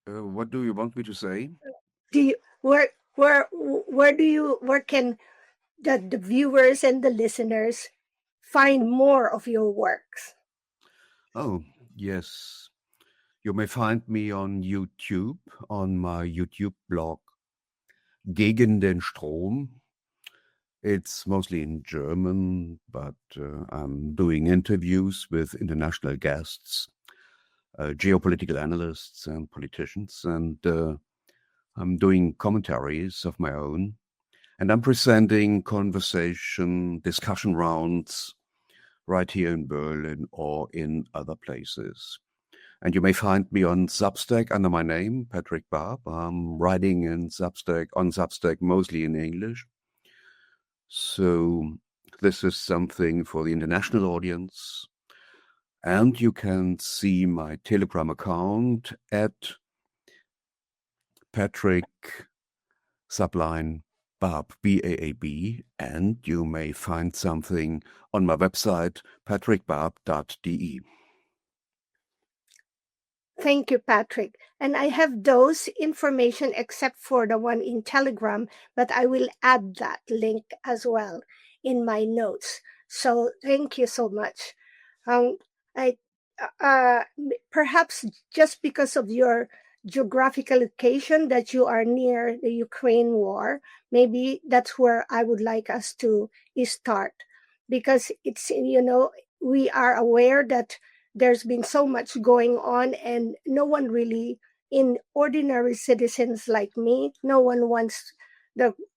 What do you want me to say? Do you where can the viewers and the listeners find more of your works? Oh, yes. You may find me on YouTube, on my YouTube blog, Gegen den Strom. It's mostly in German, but I'm doing interviews with international guests, geopolitical analysts and politicians, and I'm doing commentaries of my own. And I'm presenting discussion rounds right here in Berlin or in other places. And you may find me on Substack under my name, Patrick Baab. I'm writing on Substack mostly in English. So this is something for the international audience. And you can see my Telegram account at Patrick Subline Baab, B-A-A-B, and you may find something on my website, patrickbaab.de. Thank you, Patrick. And I have those information except for the one in Telegram, but I will add that link as well in my notes. So thank you so much. Um, I perhaps just because of your geographical location that you are near the Ukraine war, maybe that's where I would like us to start, because it's we are aware that there's been so much going on, and no one really, in ordinary citizens like me, no one wants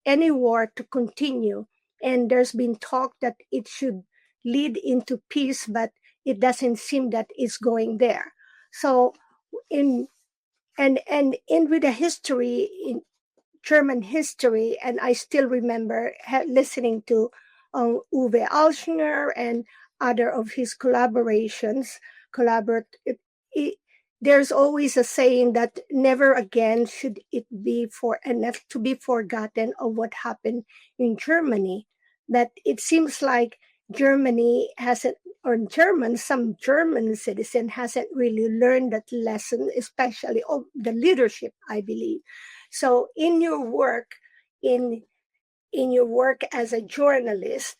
any war to continue. And there's been talk that it should lead into peace, but it doesn't seem that it's going there. So in and in with the history in German history, and I still remember listening to Uwe Alschner and other of his collaborations. It, there's always a saying that never again should it be to be forgotten of what happened in Germany. That it seems like Germany hasn't, or some German citizen hasn't really learned that lesson, especially of the leadership, I believe. So in your work as a journalist,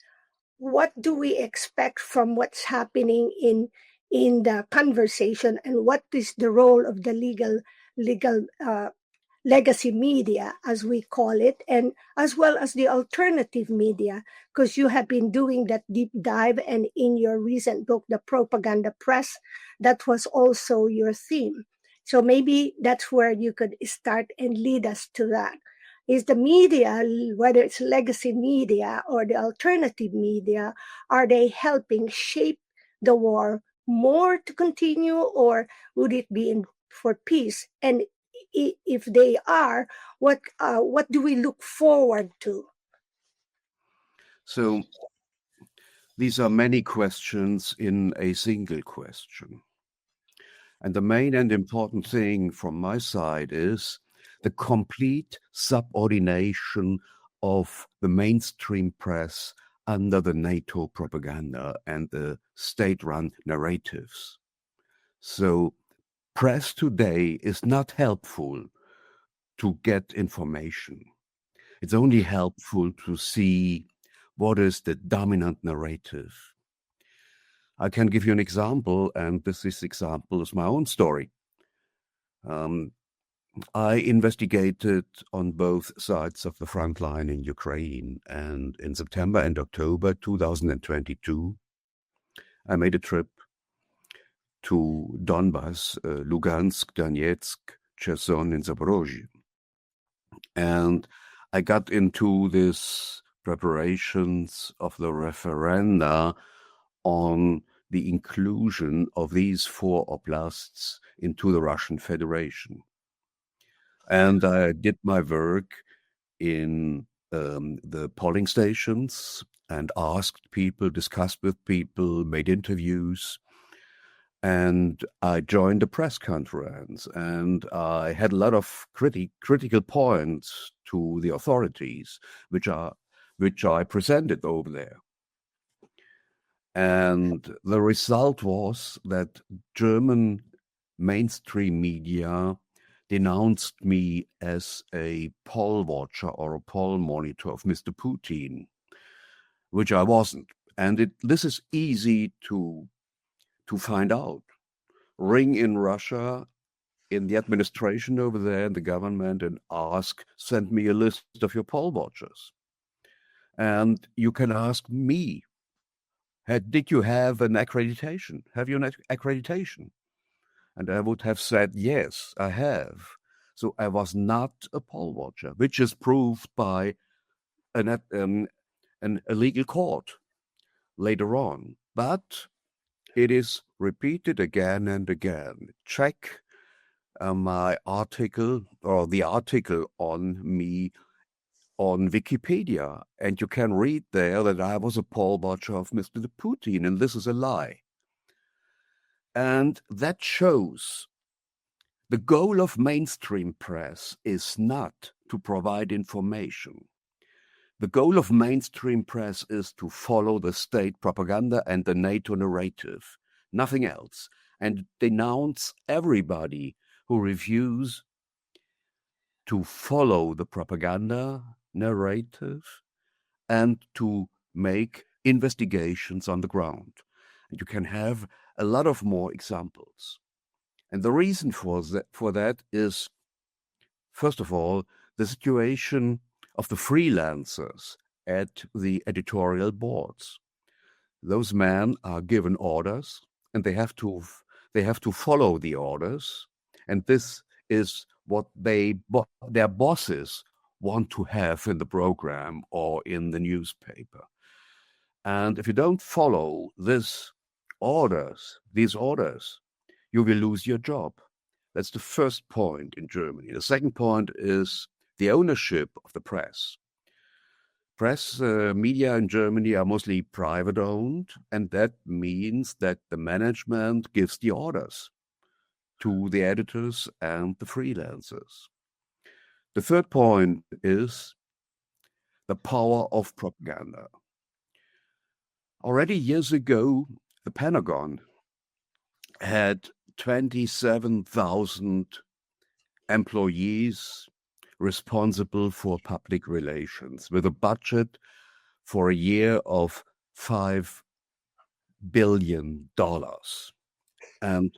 what do we expect from what's happening in the conversation, and what is the role of the legal legacy media, as we call it, and as well as the alternative media, because you have been doing that deep dive, and in your recent book, The Propaganda Press, that was also your theme. So maybe that's where you could start and lead us to that. Is the media, whether it's legacy media or the alternative media, are they helping shape the war more to continue, or would it be for peace? And if they are, what do we look forward to? So these are many questions in a single question. And the main and important thing from my side is the complete subordination of the mainstream press under the NATO propaganda and the state-run narratives. So press today is not helpful to get information. It's only helpful to see what is the dominant narrative. I can give you an example, and this example is my own story. I investigated on both sides of the front line in Ukraine, and in September and October 2022, I made a trip to Donbass, Lugansk, Donetsk, Cherson, and Zaporozhye. And I got into this preparations of the referenda on the inclusion of these 4 oblasts into the Russian Federation. And I did my work in the polling stations and asked people, discussed with people, made interviews. And I joined a press conference, and I had a lot of critical points to the authorities, which I presented over there. And the result was that German mainstream media denounced me as a poll watcher or a poll monitor of Mr. Putin, which I wasn't. And this is easy to find out. Ring in Russia, in the administration over there, in the government, and ask, send me a list of your poll watchers. And you can ask me, did you have an accreditation? Have you an accreditation? And I would have said, yes, I have. So I was not a poll watcher, which is proved by a legal court later on. But it is repeated again and again. Check my article or the article on me on Wikipedia, and you can read there that I was a poll watcher of Mr. Putin, and this is a lie. And that shows the goal of mainstream press is not to provide information. The goal of mainstream press is to follow the state propaganda and the NATO narrative, nothing else, and denounce everybody who refuse to follow the propaganda narrative and to make investigations on the ground. And you can have a lot of more examples. And the reason for that is, first of all, the situation of the freelancers at the editorial boards. Those men are given orders, and they have to follow the orders, and this is what their bosses want to have in the program or in the newspaper. And if you don't follow these orders, you will lose your job. That's the first point in Germany. The second point is the ownership of the press. Media in Germany are mostly private owned, and that means that the management gives the orders to the editors and the freelancers. The third point is the power of propaganda. Already years ago, the Pentagon had 27,000 employees responsible for public relations with a budget for a year of $5 billion. And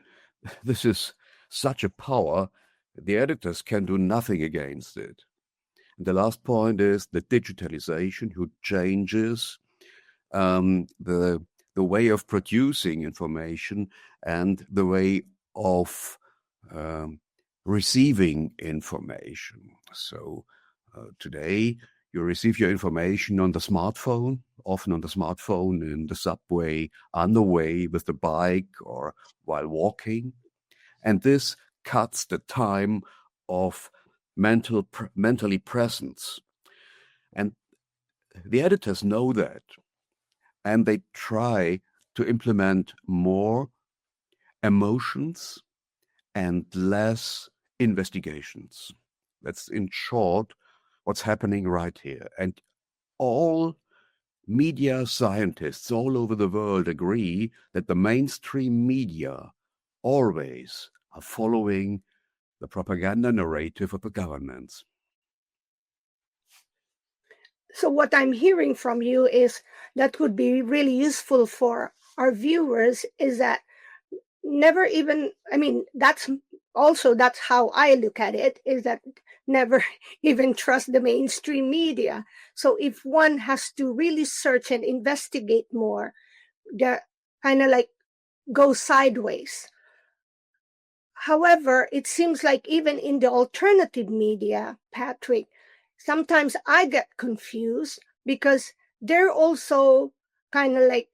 this is such a power, the editors can do nothing against it. And the last point is the digitalization, who changes the way of producing information and the way of receiving information. So today you receive your information on the smartphone, often on the smartphone, in the subway, on the way with the bike or while walking. And this cuts the time of mentally presence. And the editors know that. And they try to implement more emotions and less investigations. That's in short what's happening right here. And all media scientists all over the world agree that the mainstream media always are following the propaganda narrative of the governments. So what I'm hearing from you is that would be really useful for our viewers is that never even, that's how I look at it, is that never even trust the mainstream media. So if one has to really search and investigate more, they're kind of like go sideways. However, it seems like even in the alternative media, Patrick, sometimes I get confused because they're also kind of like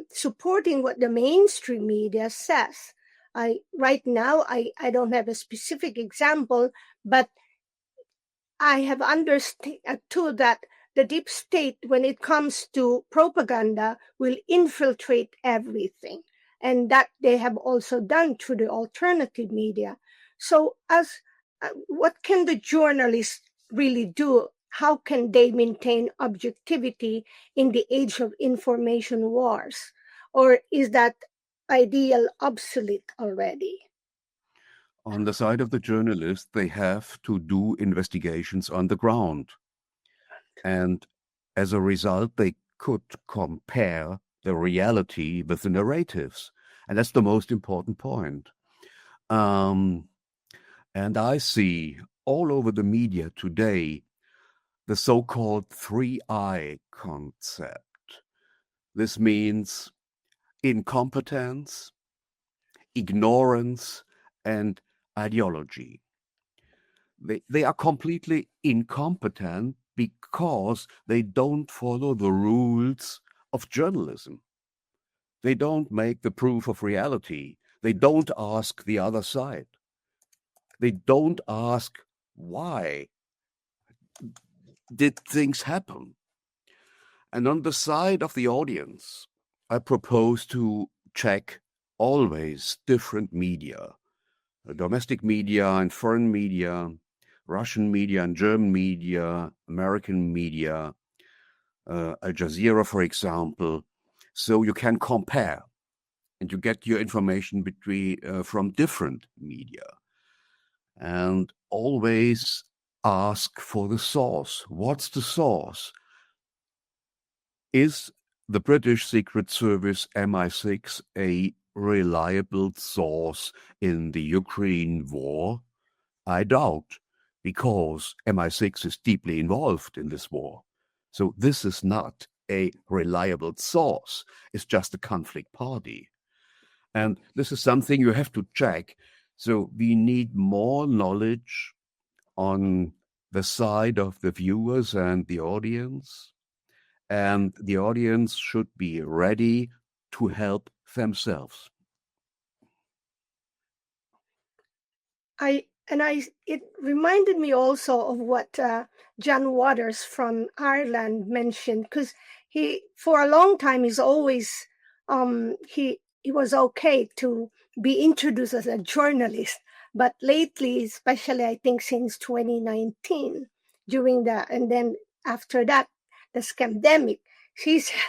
supporting what the mainstream media says. Right now, I don't have a specific example, but I have understood that the deep state, when it comes to propaganda, will infiltrate everything. And that they have also done through the alternative media. So what can the journalists really do? How can they maintain objectivity in the age of information wars? Or is that ideal obsolete already? On the side of the journalists, they have to do investigations on the ground. And as a result, they could compare the reality with the narratives. And that's the most important point. And I see all over the media today the so-called 3I concept. This means incompetence, ignorance, and ideology. They are completely incompetent because they don't follow the rules of journalism. They don't make the proof of reality. They don't ask the other side. They don't ask why did things happen. And on the side of the audience, I propose to check always different media, domestic media and foreign media, Russian media and German media, American media, Al Jazeera, for example, so you can compare and you get your information from different media. And always ask for the source. What's the source? Is the British Secret Service MI6 a reliable source in the Ukraine war? I doubt, because MI6 is deeply involved in this war. So this is not a reliable source. It's just a conflict party. And this is something you have to check. So we need more knowledge on the side of the viewers and the audience. And the audience should be ready to help themselves. It reminded me also of what John Waters from Ireland mentioned, because he, for a long time, he's always he was okay to be introduced as a journalist, but lately, especially I think since 2019, during that, and then after that, the scamdemic, he said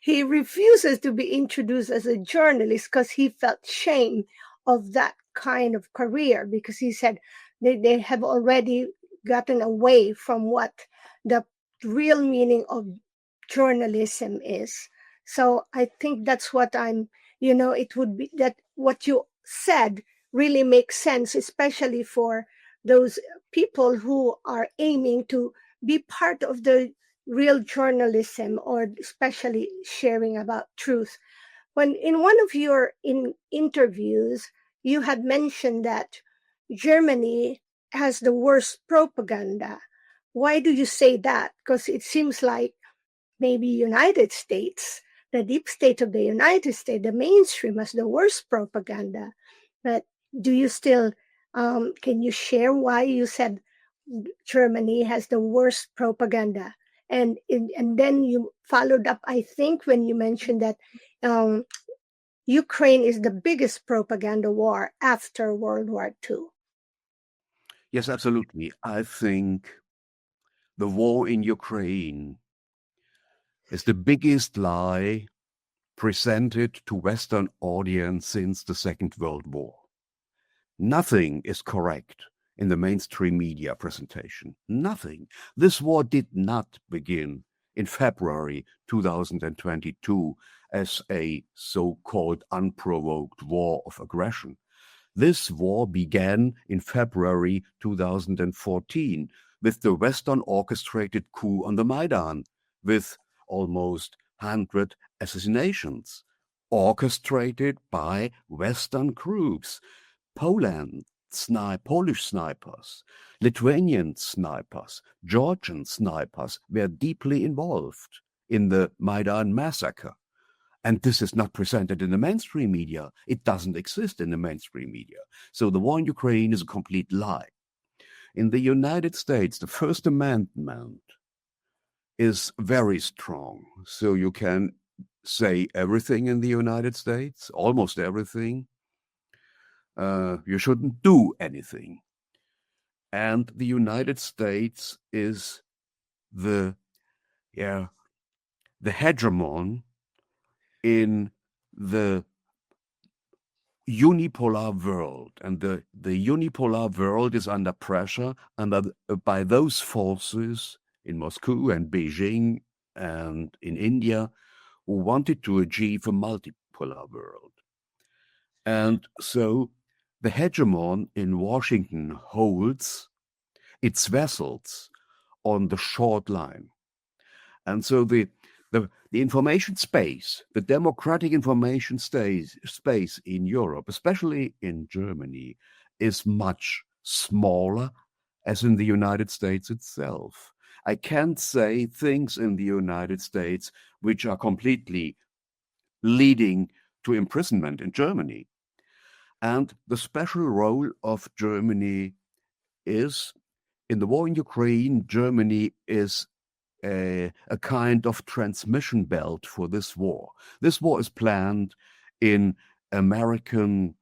he refuses to be introduced as a journalist because he felt shame of that kind of career, because he said they have already gotten away from what the real meaning of journalism is. So I think that's what it would be that what you said really makes sense, especially for those people who are aiming to be part of the real journalism, or especially sharing about truth. When in one of your interviews, you had mentioned that Germany has the worst propaganda. Why do you say that? Because it seems like maybe United States, the deep state of the United States, the mainstream has the worst propaganda. But do you still, can you share why you said Germany has the worst propaganda? And then you followed up, I think, when you mentioned that Ukraine is the biggest propaganda war after World War II. Yes, absolutely. I think the war in Ukraine is the biggest lie presented to Western audience since the Second World War. Nothing is correct in the mainstream media presentation. Nothing. This war did not begin in February 2022 as a so-called unprovoked war of aggression. This war began in February 2014 with the Western orchestrated coup on the Maidan, with almost 100 assassinations, orchestrated by Western groups. Polish snipers, Lithuanian snipers, Georgian snipers were deeply involved in the Maidan massacre. And this is not presented in the mainstream media. It doesn't exist in the mainstream media. So the war in Ukraine is a complete lie. In the United States, the First Amendment is very strong. So you can say everything in the United States, almost everything. You shouldn't do anything. And the United States is the hegemon in the unipolar world, and the unipolar world is under pressure by those forces in Moscow and Beijing and in India who wanted to achieve a multipolar world. And so the hegemon in Washington holds its vessels on the short line. And so the information space, the democratic information space in Europe, especially in Germany, is much smaller as in the United States itself. I can't say things in the United States which are completely leading to imprisonment in Germany. And the special role of Germany is, in the war in Ukraine, Germany is a kind of transmission belt for this war. This war is planned in American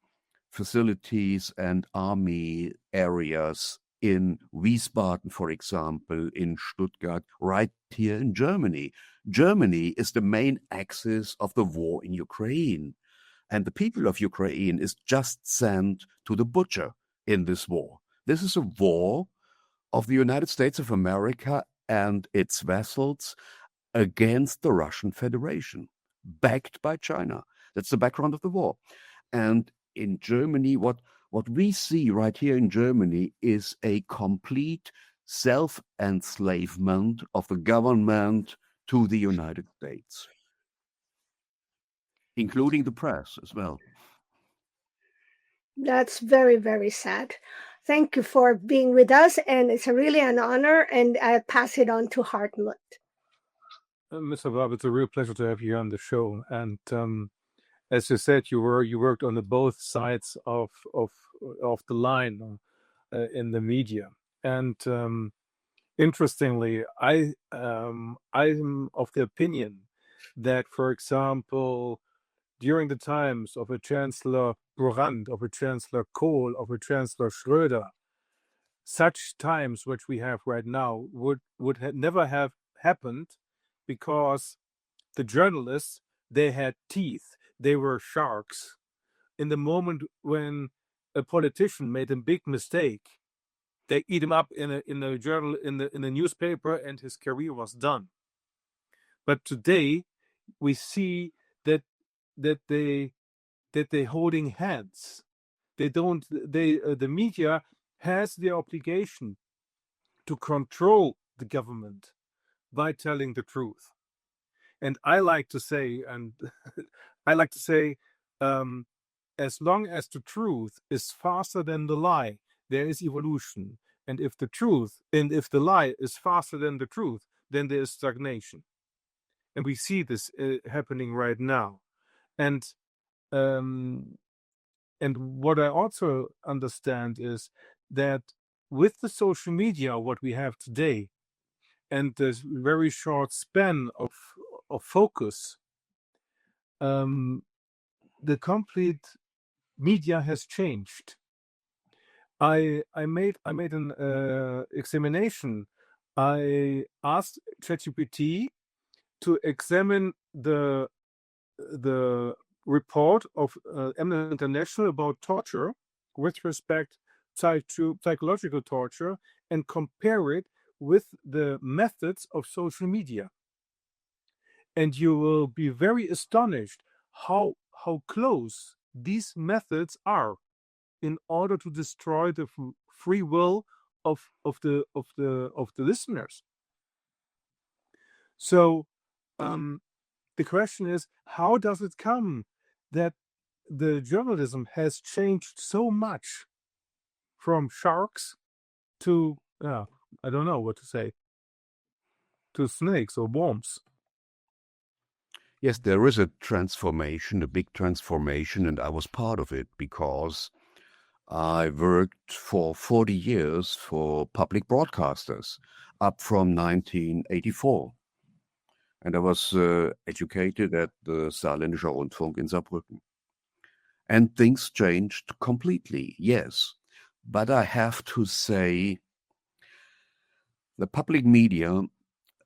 facilities and army areas in Wiesbaden, for example, in Stuttgart, right here in Germany. Germany is the main axis of the war in Ukraine. And the people of Ukraine is just sent to the butcher in this war. This is a war of the United States of America and its vessels against the Russian Federation, backed by China. That's the background of the war. And in Germany, what we see right here in Germany is a complete self-enslavement of the government to the United States, including the press as well. That's very, very sad. Thank you for being with us, and it's really an honor, and I pass it on to Hartmut. Mr. Baab, it's a real pleasure to have you on the show. And as you said, you worked on the both sides of the line in the media. And interestingly, I'm of the opinion that, for example, during the times of a Chancellor Brandt, of a Chancellor Kohl, of a Chancellor Schröder, such times which we have right now would never have happened, because the journalists, they had teeth, they were sharks. In the moment when a politician made a big mistake, they eat him up in a journal, in the newspaper, and his career was done. But today we see that they holding hands. The media has the obligation to control the government by telling the truth. And I like to say, as long as the truth is faster than the lie, there is evolution. And if the lie is faster than the truth, then there is stagnation. And we see this happening right now. And what I also understand is that with the social media, what we have today, and this very short span of focus, the complete media has changed. I made an examination. I asked ChatGPT to examine the report of Amnesty International about torture with respect to psychological torture, and compare it with the methods of social media. And you will be very astonished how close these methods are in order to destroy the free will of the listeners. So the question is, how does it come that the journalism has changed so much from sharks to, I don't know what to say, to snakes or worms? Yes, there is a transformation, a big transformation, and I was part of it because I worked for 40 years for public broadcasters up from 1984. And I was educated at the Saarländischer Rundfunk in Saarbrücken. And things changed completely, yes. But I have to say, the public media,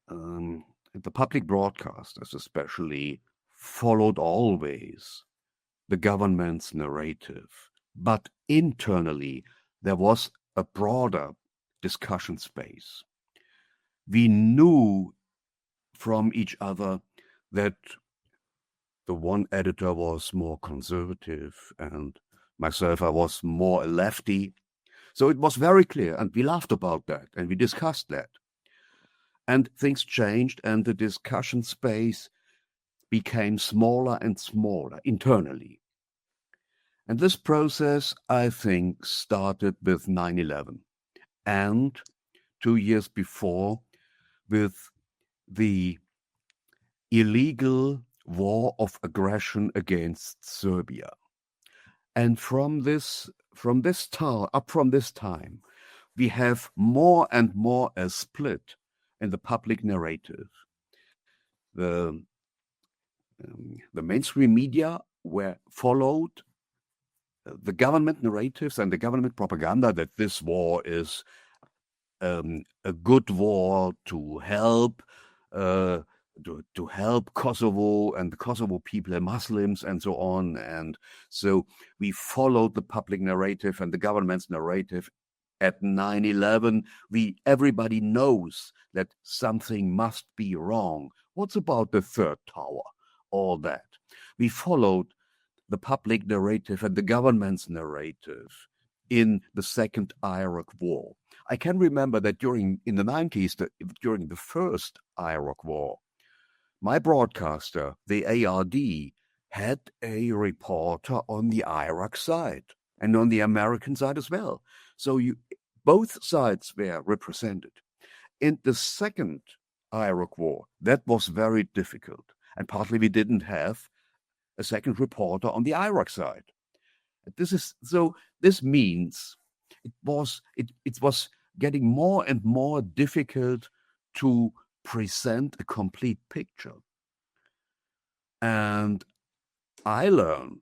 the public broadcasters especially, followed always the government's narrative. But internally, there was a broader discussion space. We knew from each other that the one editor was more conservative and myself, I was more a lefty. So it was very clear, and we laughed about that and we discussed that. And things changed, and the discussion space became smaller and smaller internally. And this process, I think, started with 9/11 and 2 years before with the illegal war of aggression against Serbia. And from this time, we have more and more a split in the public narrative. The mainstream media followed the government narratives and the government propaganda that this war is a good war to help Kosovo and the Kosovo people and Muslims and so on. And so we followed the public narrative and the government's narrative. At 9/11, everybody knows that something must be wrong. What's about the third tower? All that. We followed the public narrative and the government's narrative in the second Iraq war. I can remember that in the 90s, during the first Iraq war, my broadcaster, the ARD, had a reporter on the Iraq side and on the American side as well. So both sides were represented. In the second Iraq war, that was very difficult. And partly we didn't have a second reporter on the Iraq side. This means it was getting more and more difficult to present a complete picture. And I learned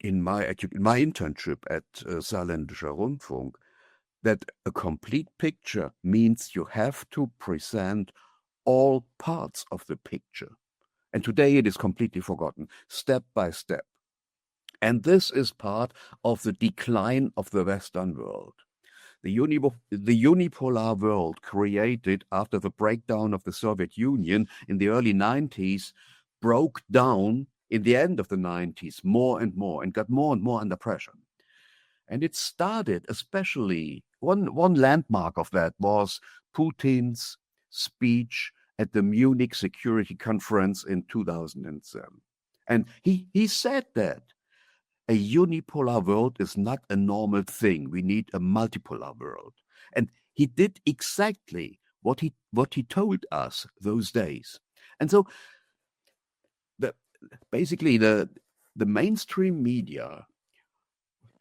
in my internship at Saarländischer Rundfunk that a complete picture means you have to present all parts of the picture. And today it is completely forgotten, step by step. And this is part of the decline of the Western world. The unipolar world created after the breakdown of the Soviet Union in the early 90s broke down in the end of the 90s more and more and got more and more under pressure. And it started, especially, one landmark of that was Putin's speech at the Munich Security Conference in 2007. And he said that a unipolar world is not a normal thing. We need a multipolar world. And he did exactly what he told us those days. And so basically the mainstream media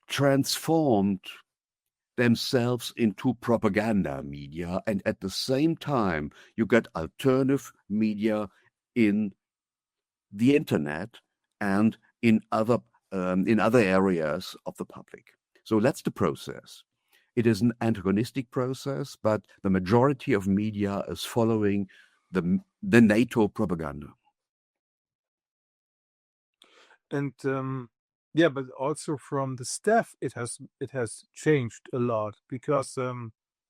transformed themselves into propaganda media, and at the same time you got alternative media in the internet and in other areas of the public. So that's the process. It is an antagonistic process, but the majority of media is following the NATO propaganda. And yeah, but also from the staff, it has changed a lot, because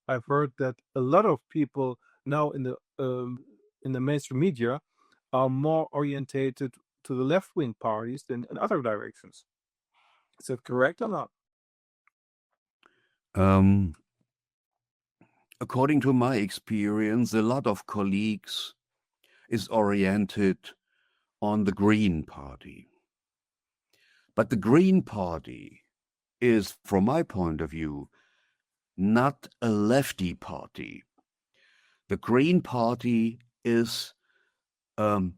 I've heard that a lot of people now in the mainstream media are more orientated to the left-wing parties than in other directions. Is that correct or not? According to my experience, a lot of colleagues is oriented on the Green Party. But the Green Party is, from my point of view, not a lefty party. The Green Party is a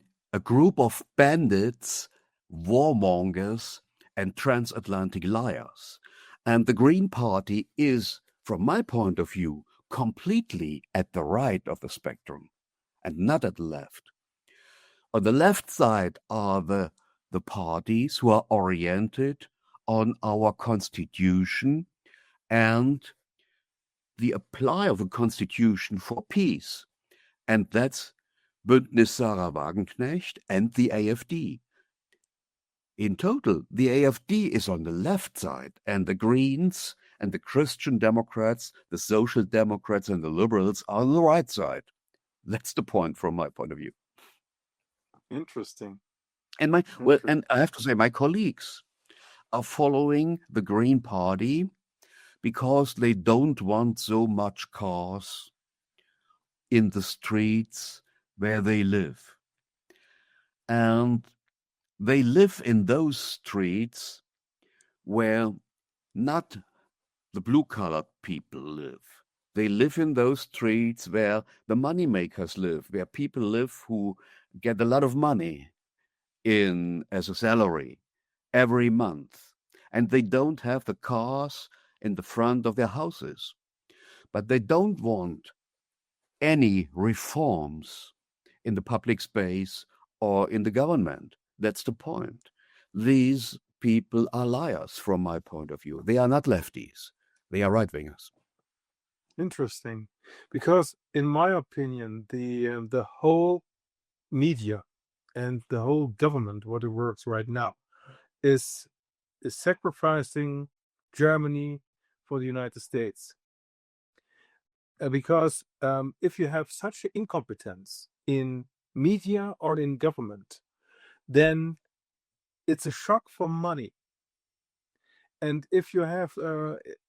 group of bandits, warmongers, and transatlantic liars. And the Green Party is, from my point of view, completely at the right of the spectrum and not at the left. On the left side are the parties who are oriented on our constitution and the apply of the constitution for peace. And that's Bündnis Sarah Wagenknecht and the AfD. in total, the AfD is on the left side, and the Greens and the Christian Democrats, the Social Democrats and the Liberals are on the right side. That's the point from my point of view. Interesting. And and I have to say, my colleagues are following the Green Party because they don't want so much cars in the streets where they live. And they live in those streets where not the blue-collar people live. They live in those streets where the moneymakers live, where people live who get a lot of money in as a salary every month. And they don't have the cars in the front of their houses. But they don't want any reforms in the public space or in the government. That's the point. These people are liars from my point of view. They are not lefties. They are right-wingers. Interesting. Because in my opinion, the whole media and the whole government, what it works right now, is sacrificing Germany for the United States. Because if you have such incompetence in media or in government, then it's a shock for money. And if you have,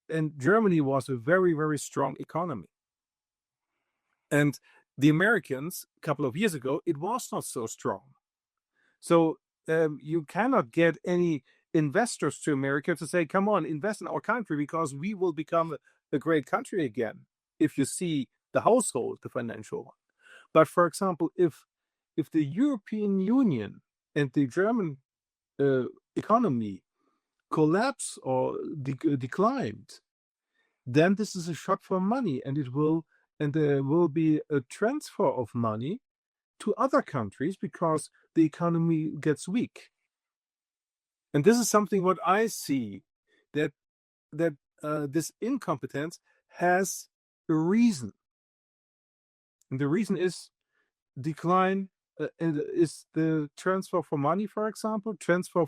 and Germany was a very, very strong economy. And the Americans, a couple of years ago, it was not so strong. So you cannot get any investors to America to say, come on, invest in our country because we will become a great country again. If you see the household, the financial one. But for example, if the European Union and the German economy collapse or declined, then this is a shock for money, and there will be a transfer of money to other countries because the economy gets weak. And this is something what I see, that this incompetence has a reason, and the reason is decline. Is the transfer for money, for example, transfer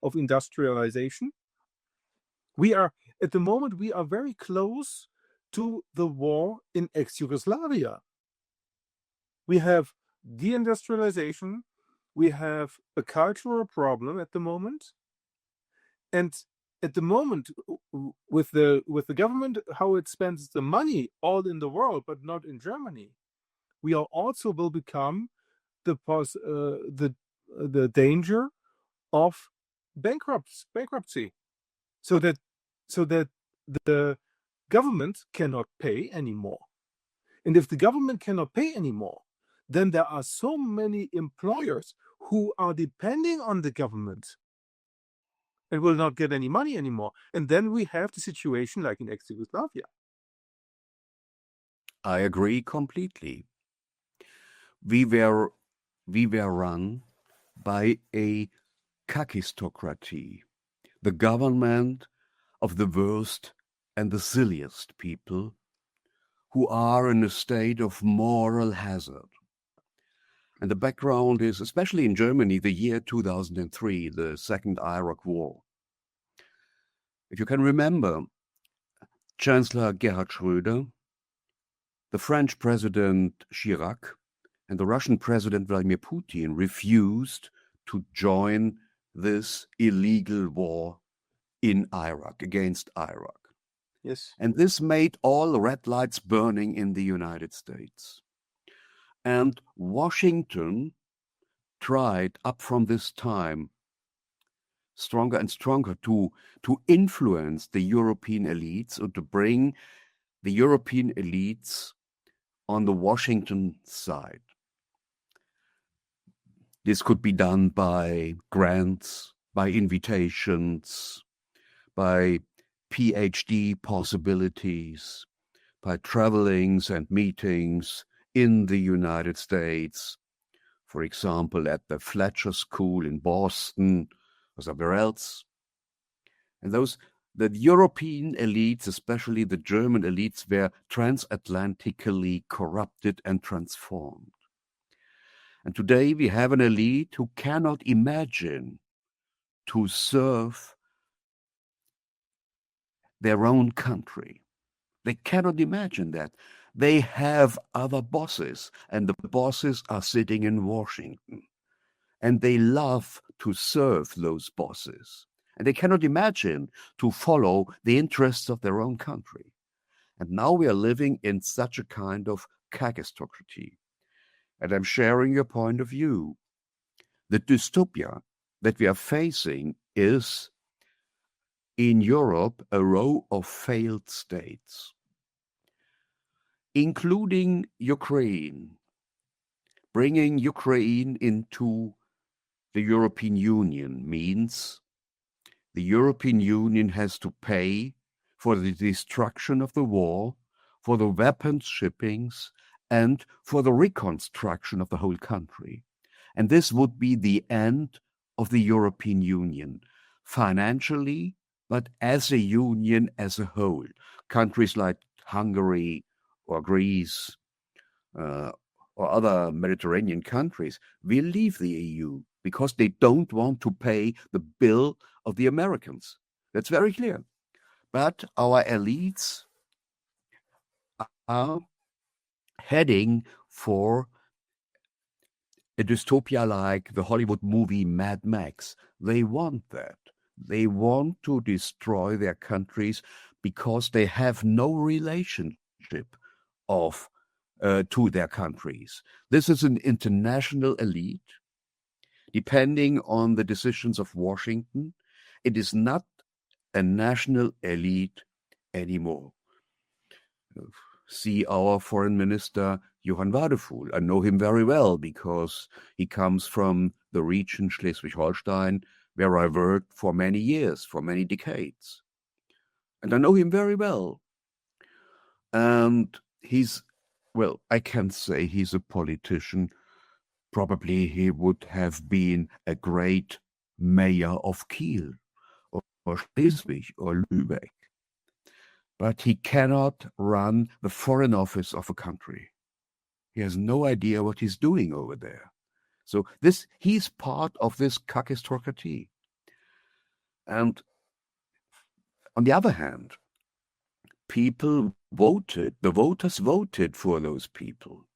of industrialization. We are at the moment we are very close to the war in ex-Yugoslavia. We have deindustrialization. We have a cultural problem at the moment, and at the moment, with the government, how it spends the money all in the world, but not in Germany, we are also will become the danger of bankruptcy, so that the government cannot pay anymore. And if the government cannot pay anymore, then there are so many employers who are depending on the government and will not get any money anymore. And then we have the situation like in ex-Yugoslavia. I agree completely. We were run by a kakistocracy, the government of the worst and the silliest people who are in a state of moral hazard. And the background is, especially in Germany, the year 2003, the Second Iraq War. If you can remember, Chancellor Gerhard Schröder, the French President Chirac, and the Russian President Vladimir Putin refused to join this illegal war in Iraq, against Iraq. Yes. And this made all red lights burning in the United States. And Washington tried up from this time stronger and stronger to influence the European elites or to bring the European elites on the Washington side. This could be done by grants, by invitations, by PhD possibilities, by travelings and meetings in the United States, for example, at the Fletcher School in Boston or somewhere else. And the European elites, especially the German elites, were transatlantically corrupted and transformed. And today we have an elite who cannot imagine to serve their own country. They cannot imagine that. They have other bosses, and the bosses are sitting in Washington. And they love to serve those bosses. And they cannot imagine to follow the interests of their own country. And now we are living in such a kind of kakistocracy. And I'm sharing your point of view. The dystopia that we are facing is, in Europe, a row of failed states, including Ukraine, bringing Ukraine into the European Union means the European Union has to pay for the destruction of the war, for the weapons shippings, and for the reconstruction of the whole country. And this would be the end of the European Union, financially, but as a union as a whole. Countries like Hungary or Greece or other Mediterranean countries will leave the EU because they don't want to pay the bill of the Americans. That's very clear. But our elites are heading for a dystopia like the Hollywood movie Mad Max. They want that. They want to destroy their countries because they have no relationship to their countries. This is an international elite. Depending on the decisions of Washington, it is not a national elite anymore. See our foreign minister, Johann Wadefuhl. I know him very well because he comes from the region Schleswig-Holstein, where I worked for many years, for many decades. And I know him very well. And I can say he's a politician. Probably he would have been a great mayor of Kiel or Schleswig or Lübeck. But he cannot run the foreign office of a country. He has no idea what he's doing over there. So he's part of this kakistocracy. And on the other hand, the voters voted for those people.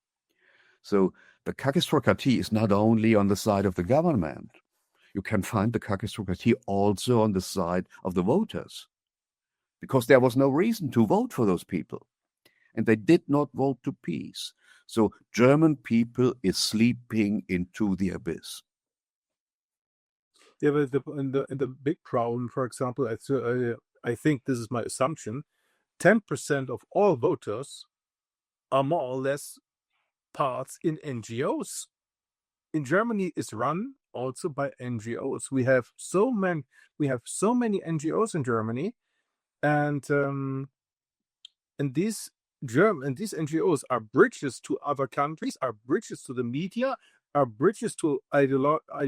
So the kakistocracy is not only on the side of the government. You can find the kakistocracy also on the side of the voters, because there was no reason to vote for those people. And they did not vote to peace. So German people is sleeping into the abyss. Yeah, but in the big problem, for example, I think this is my assumption, 10% of all voters are more or less parts in NGOs. In Germany, is run also by NGOs. We have so many NGOs in Germany, and these NGOs are bridges to other countries, are bridges to the media, are bridges to ideological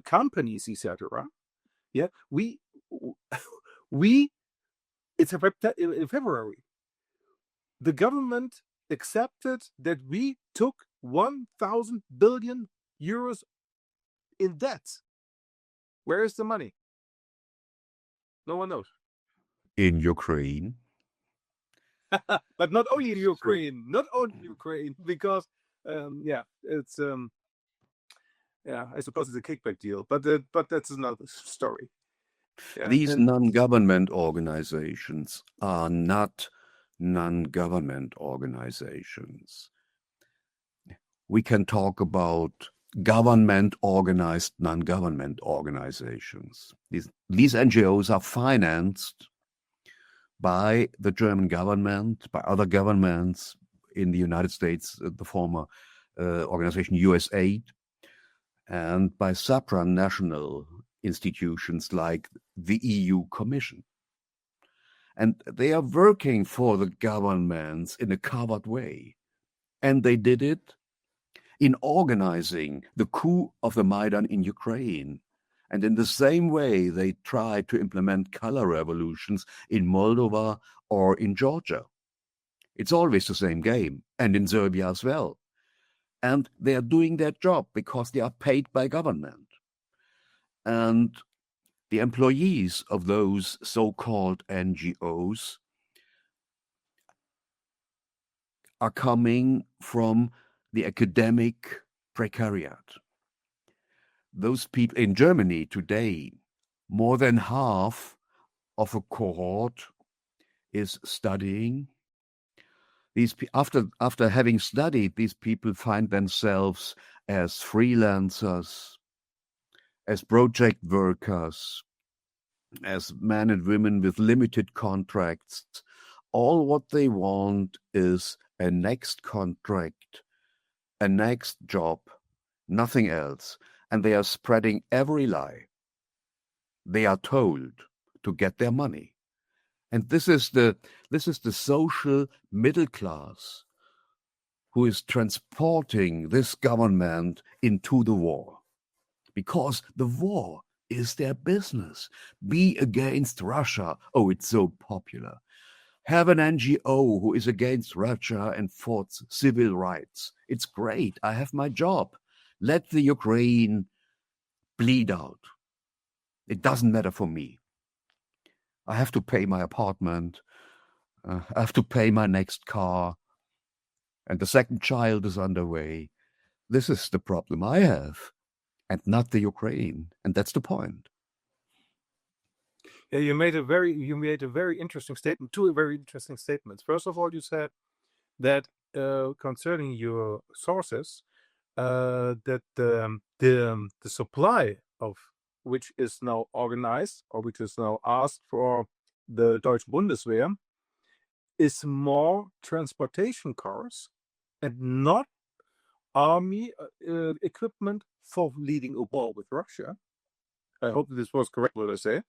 companies, etc. Yeah, it's in February. The government accepted that we took 1,000 billion euros in debt. Where is the money? No one knows. In Ukraine. But not only in Ukraine, because it's I suppose it's a kickback deal, but that's another story. Yeah. These non-government organizations are not non-government organizations. We can talk about government-organized non-government organizations. These NGOs are financed by the German government, by other governments in the United States, the former organization USAID, and by supranational institutions like the EU Commission. And they are working for the governments in a covert way. And they did it in organizing the coup of the Maidan in Ukraine. And in the same way, they tried to implement color revolutions in Moldova or in Georgia. It's always the same game, and in Serbia as well. And they are doing their job because they are paid by government. And the employees of those so-called NGOs are coming from the academic precariat. Those people in Germany today, more than half of a cohort is studying. After having studied, these people find themselves as freelancers, as project workers, as men and women with limited contracts. All what they want is a next contract, a next job, nothing else. And they are spreading every lie. They are told to get their money. And this is the social middle class who is transporting this government into the war. Because the war is their business. Be against Russia. Oh, it's so popular. Have an NGO who is against Russia and for civil rights. It's great. I have my job. Let the Ukraine bleed out. It doesn't matter for me. I have to pay my apartment. I have to pay my next car. And the second child is underway. This is the problem I have, and not the Ukraine. And that's the point. Yeah, you made a very interesting statement. Two very interesting statements. First of all, you said that concerning your sources, that the supply of which is now organized or which is now asked for the Deutsche Bundeswehr is more transportation cars and not army equipment for leading a war with Russia. I hope this was correct what I say.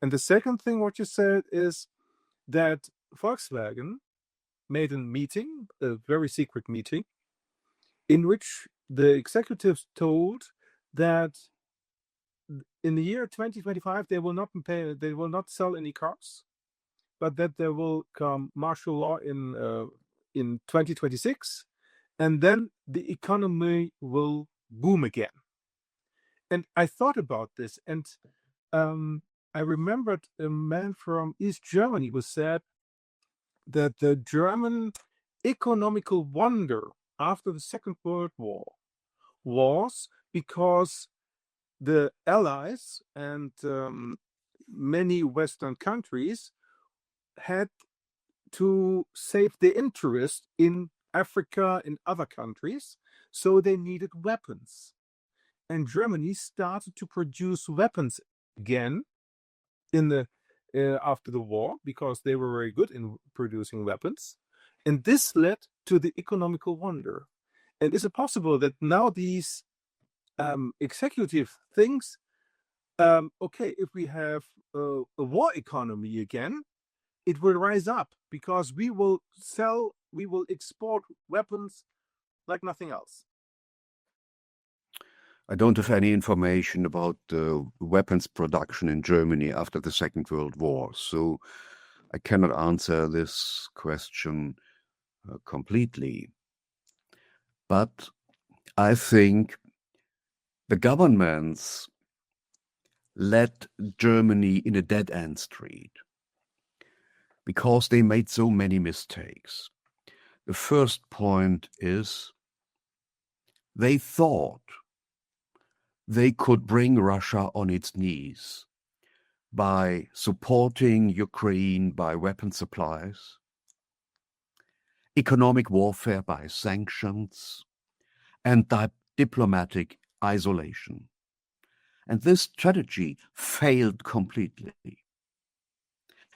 And the second thing what you said is that Volkswagen made a meeting, a very secret meeting, in which the executives told that in the year 2025 they will not sell any cars, but that there will come martial law in 2026, and then the economy will boom again. And I thought about this, and I remembered a man from East Germany who said that the German economical wonder after the Second World War was because the Allies and many Western countries had to save their interest in Africa and other countries, so they needed weapons. And Germany started to produce weapons again after the war because they were very good in producing weapons. And this led to the economical wonder. And is it possible that now these executive things, okay, if we have a war economy again, it will rise up because we will export weapons like nothing else. I don't have any information about the weapons production in Germany after the Second World War, so I cannot answer this question completely. But I think the governments led Germany in a dead-end street because they made so many mistakes. The first point is they thought they could bring Russia on its knees by supporting Ukraine by weapon supplies, economic warfare by sanctions, and diplomatic isolation. And this strategy failed completely.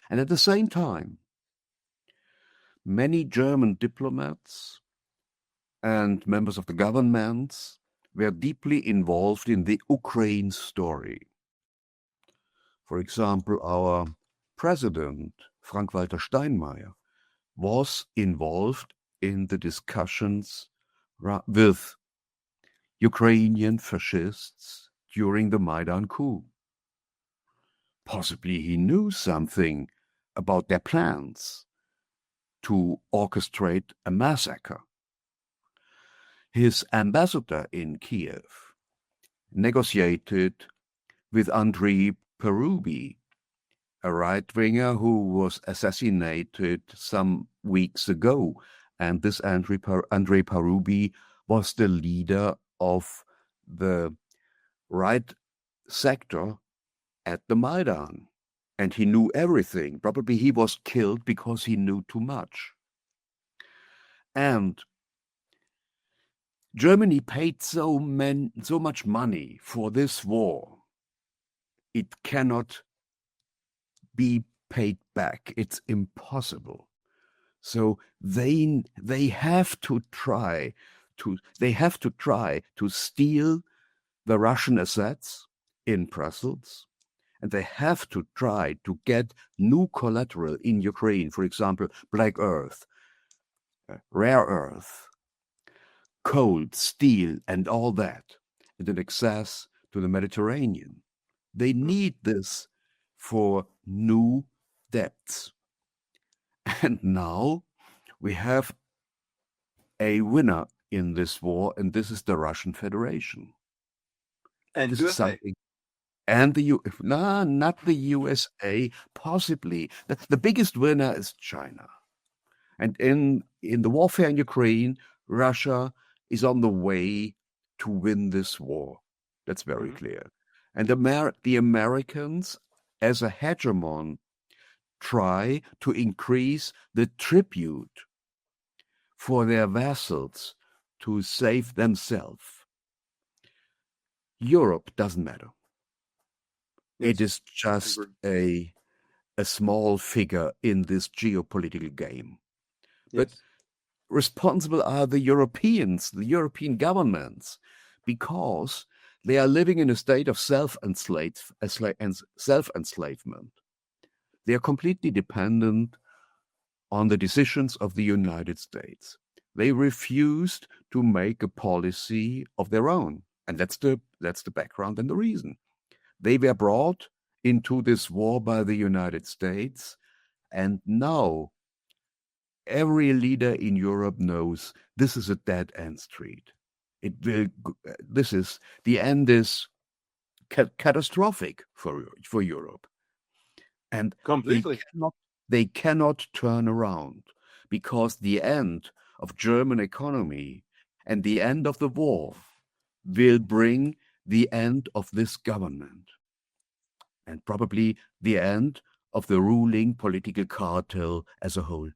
And at the same time, many German diplomats and members of the governments were deeply involved in the Ukraine story. For example, our president, Frank-Walter Steinmeier, was involved in the discussions with Ukrainian fascists during the Maidan coup. Possibly he knew something about their plans to orchestrate a massacre. his ambassador in Kiev negotiated with Andrei Parubi, a right-winger who was assassinated some weeks ago. And this Andrei Parubi was the leader of the right sector at the Maidan. And he knew everything. Probably he was killed because he knew too much. And Germany paid so much money for this war. It cannot be paid back. It's impossible. So they have to try to steal the Russian assets in Brussels, and they have to try to get new collateral in Ukraine, for example, black earth, rare earth, coal, steel, and all that, and an access to the Mediterranean. They need this for new debts. And now we have a winner in this war, and this is the Russian Federation. And this USA. Is something. And not the USA, possibly. The biggest winner is China. And in the warfare in Ukraine, Russia is on the way to win this war. That's very clear. And the Americans, as a hegemon, try to increase the tribute for their vassals to save themselves. Europe doesn't matter. Yes, it is just a small figure in this geopolitical game. Yes. But responsible are the Europeans, the European governments, because they are living in a state of self-enslavement. They are completely dependent on the decisions of the United States. They refused to make a policy of their own. And that's the background and the reason. They were brought into this war by the United States, and now every leader in Europe knows this is a dead-end street. The end is catastrophic for Europe. And completely. They cannot turn around, because the end of German economy and the end of the war will bring the end of this government and probably the end of the ruling political cartel as a whole.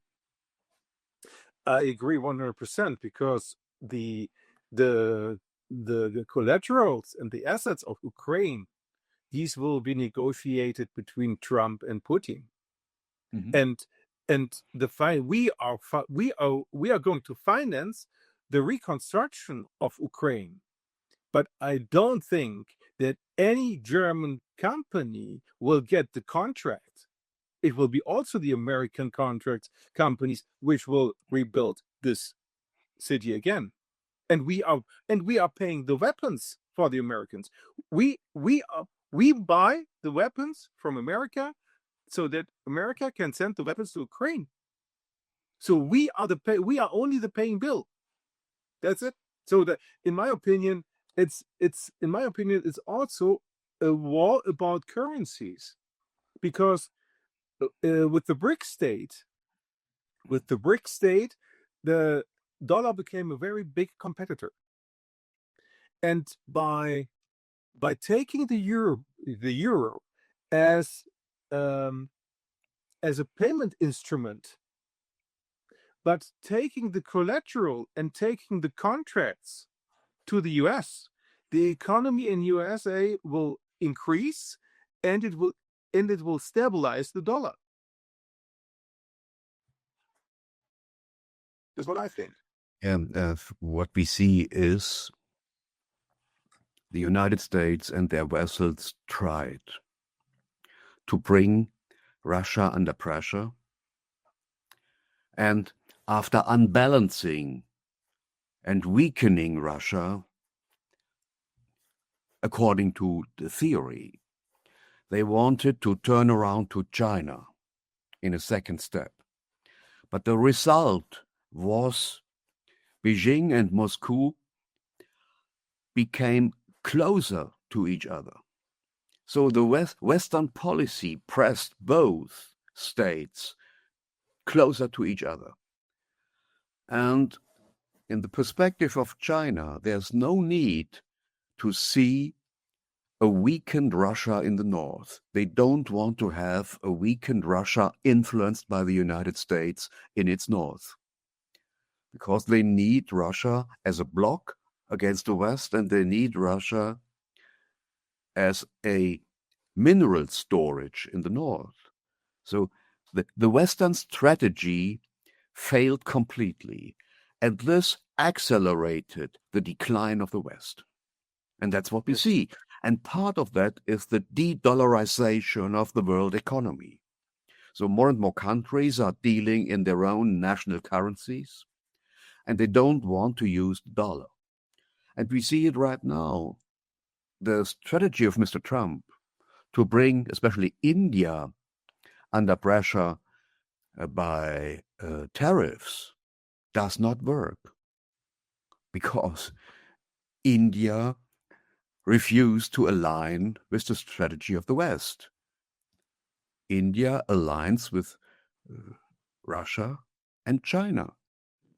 I agree 100%, because the collaterals and the assets of Ukraine, these will be negotiated between Trump and Putin. And we are going to finance the reconstruction of Ukraine. But I don't think that any German company will get the contract. It will be also the American companies which will rebuild this city again. And we are paying the weapons for the Americans. We buy the weapons from America so that America can send the weapons to Ukraine. So we are only the paying bill. That's it. So that, in my opinion, it's also a war about currencies, because with the BRICS state, the dollar became a very big competitor, and by taking the euro as a payment instrument, but taking the collateral and taking the contracts to the US, the economy in USA will increase, and it will stabilize the dollar. That's what I think. What we see is the United States and their vassals tried to bring Russia under pressure, and after unbalancing and weakening Russia, according to the theory, they wanted to turn around to China in a second step. But the result was Beijing and Moscow became closer to each other. So the Western policy pressed both states closer to each other. And in the perspective of China, there's no need to see a weakened Russia in the north. They don't want to have a weakened Russia influenced by the United States in its north, because they need Russia as a bloc against the West, and they need Russia as a mineral storage in the north. So the Western strategy failed completely, and this accelerated the decline of the West. And that's what we see. And part of that is the de-dollarization of the world economy. So more and more countries are dealing in their own national currencies, and they don't want to use the dollar. And we see it right now. The strategy of Mr. Trump to bring especially India under pressure by tariffs does not work, because India refused to align with the strategy of the West. India aligns with Russia and China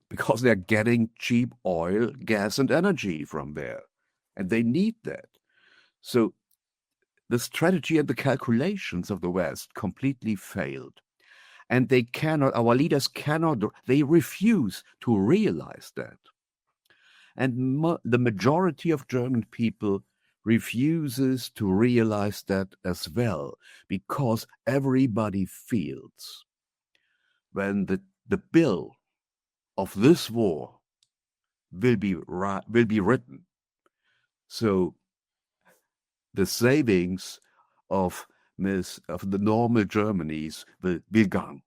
because they're getting cheap oil, gas, and energy from there, and they need that. So the strategy and the calculations of the West completely failed. And they cannot, our leaders cannot, they refuse to realize that. And the majority of German people refuses to realize that as well, because everybody feels when the bill of this war will be written. So the savings of the normal Germanies will be gone.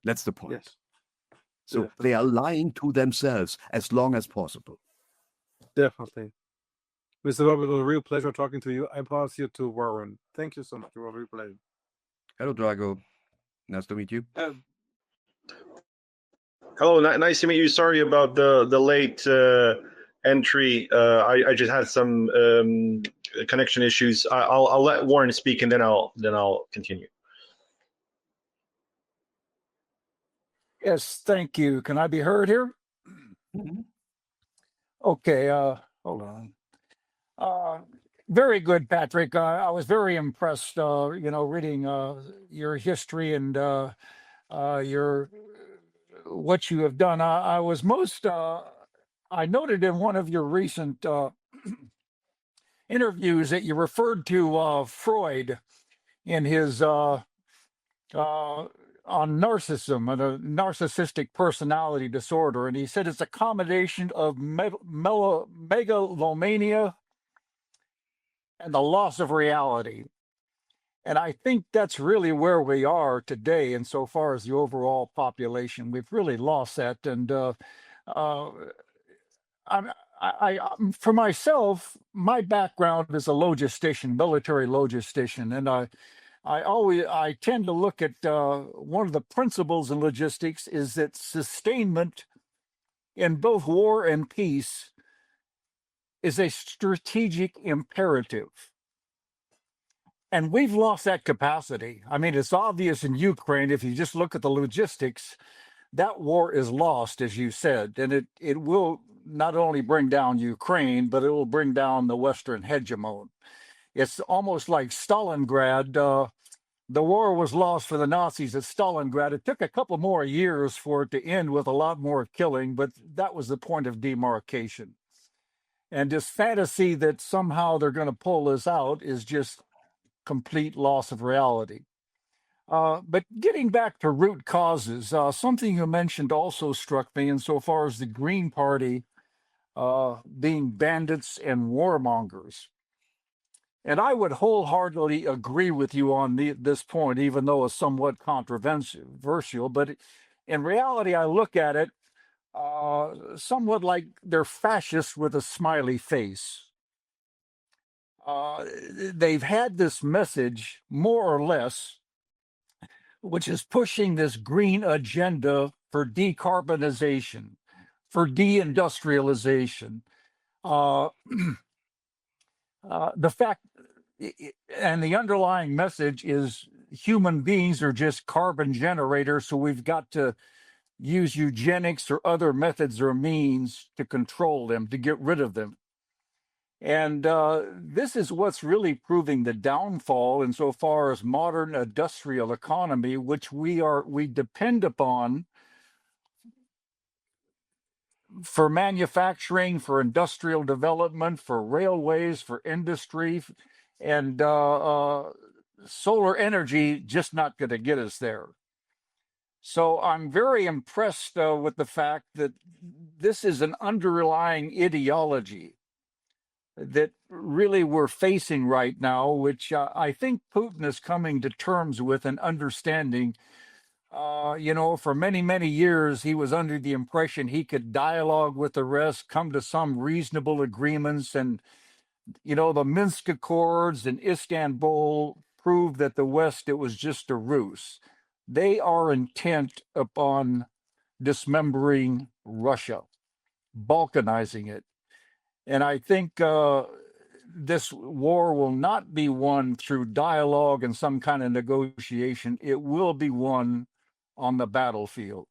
That's the point. Yes. So Yeah. they are lying to themselves as long as possible. Definitely. Mr. Robert, it was a real pleasure talking to you. I pass you to Warren. Thank you so much. It was a real pleasure. Hello, Drago. Nice to meet you. Hello, nice to meet you. Sorry about the late entry. I just had some connection issues. I'll let Warren speak, and then I'll continue. Yes, thank you. Can I be heard here? Mm-hmm. Okay, hold on. Very good, Patrick. I was very impressed, reading your history and your what you have done. I was most, I noted in one of your recent interviews that you referred to Freud in his on narcissism and a narcissistic personality disorder, and he said it's a combination of megalomania and the loss of reality. And I think that's really where we are today, insofar as the overall population. We've really lost that. And for myself, my background is a logistician, military logistician, and I tend to look at one of the principles in logistics is that sustainment in both war and peace is a strategic imperative. And we've lost that capacity. I mean, it's obvious in Ukraine, if you just look at the logistics, that war is lost, as you said, and it will not only bring down Ukraine, but it will bring down the Western hegemon. It's almost like Stalingrad. The war was lost for the Nazis at Stalingrad. It took a couple more years for it to end with a lot more killing, but that was the point of demarcation. And this fantasy that somehow they're going to pull this out is just complete loss of reality. But getting back to root causes, something you mentioned also struck me insofar as the Green Party being bandits and warmongers. And I would wholeheartedly agree with you on this point, even though it's somewhat controversial. But in reality, I look at it somewhat like they're fascists with a smiley face. They've had this message, more or less, which is pushing this green agenda for decarbonization, for deindustrialization, Uh, the fact and the underlying message is human beings are just carbon generators, so we've got to use eugenics or other methods or means to control them, to get rid of them. And this is what's really proving the downfall insofar as modern industrial economy, which we depend upon for manufacturing, for industrial development, for railways, for industry, and solar energy just not going to get us there. So I'm very impressed with the fact that this is an underlying ideology that really we're facing right now, which I think Putin is coming to terms with and understanding. For many, many years, he was under the impression he could dialogue with the rest, come to some reasonable agreements. And, the Minsk Accords and Istanbul proved that the West, it was just a ruse. They are intent upon dismembering Russia, balkanizing it. And I think this war will not be won through dialogue and some kind of negotiation. It will be won on the battlefield.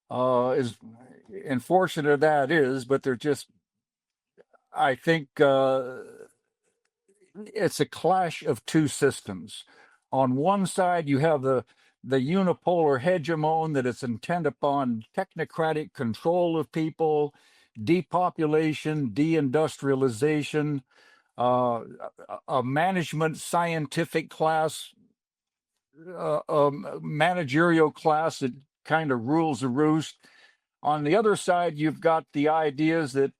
As unfortunate that is, but I think it's a clash of two systems. On one side, you have the unipolar hegemon that is intent upon technocratic control of people, depopulation, deindustrialization, a management scientific class, a managerial class that kind of rules the roost. On the other side, you've got the ideas that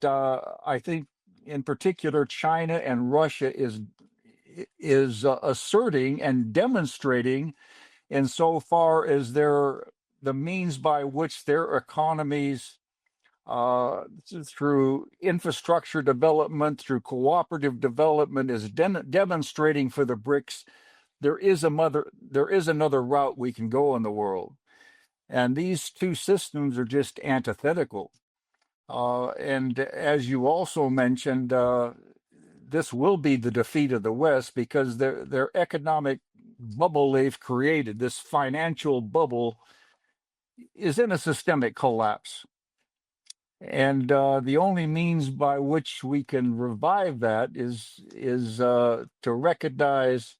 I think, in particular, China and Russia is asserting and demonstrating, insofar as the means by which their economies, through infrastructure development, through cooperative development, is demonstrating for the BRICS there is another route we can go in the world. And these two systems are just antithetical. And as you also mentioned, this will be the defeat of the West, because their economic bubble they've created, this financial bubble, is in a systemic collapse. And the only means by which we can revive that is to recognize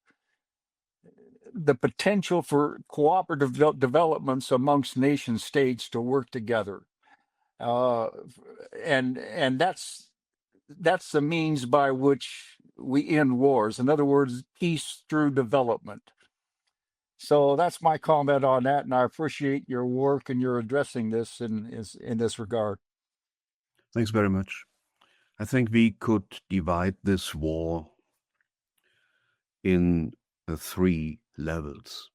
the potential for cooperative developments amongst nation states to work together, and that's the means by which we end wars. In other words, peace through development. So that's my comment on that, and I appreciate your work and your addressing this in this regard. Thanks very much. I think we could divide this war in three levels.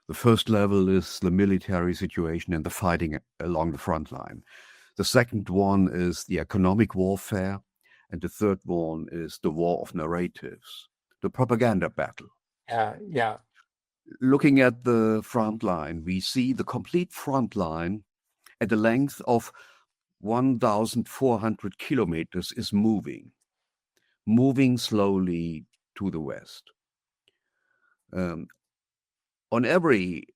The first level is the military situation and the fighting along the front line. The second one is the economic warfare. And the third one is the war of narratives, the propaganda battle. Yeah. Looking at the front line, we see the complete front line at a length of 1,400 kilometers is moving slowly to the west. On every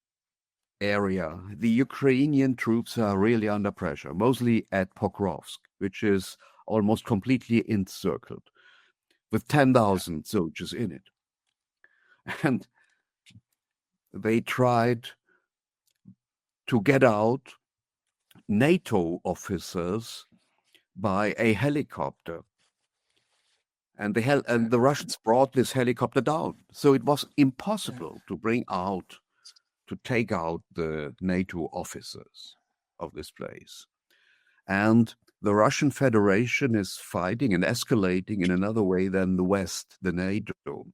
area, the Ukrainian troops are really under pressure, mostly at Pokrovsk, which is almost completely encircled, with 10,000 soldiers in it. And they tried to get out NATO officers by a helicopter. And the Russians brought this helicopter down. So it was impossible to take out the NATO officers of this place. And the Russian Federation is fighting and escalating in another way than the West, the NATO.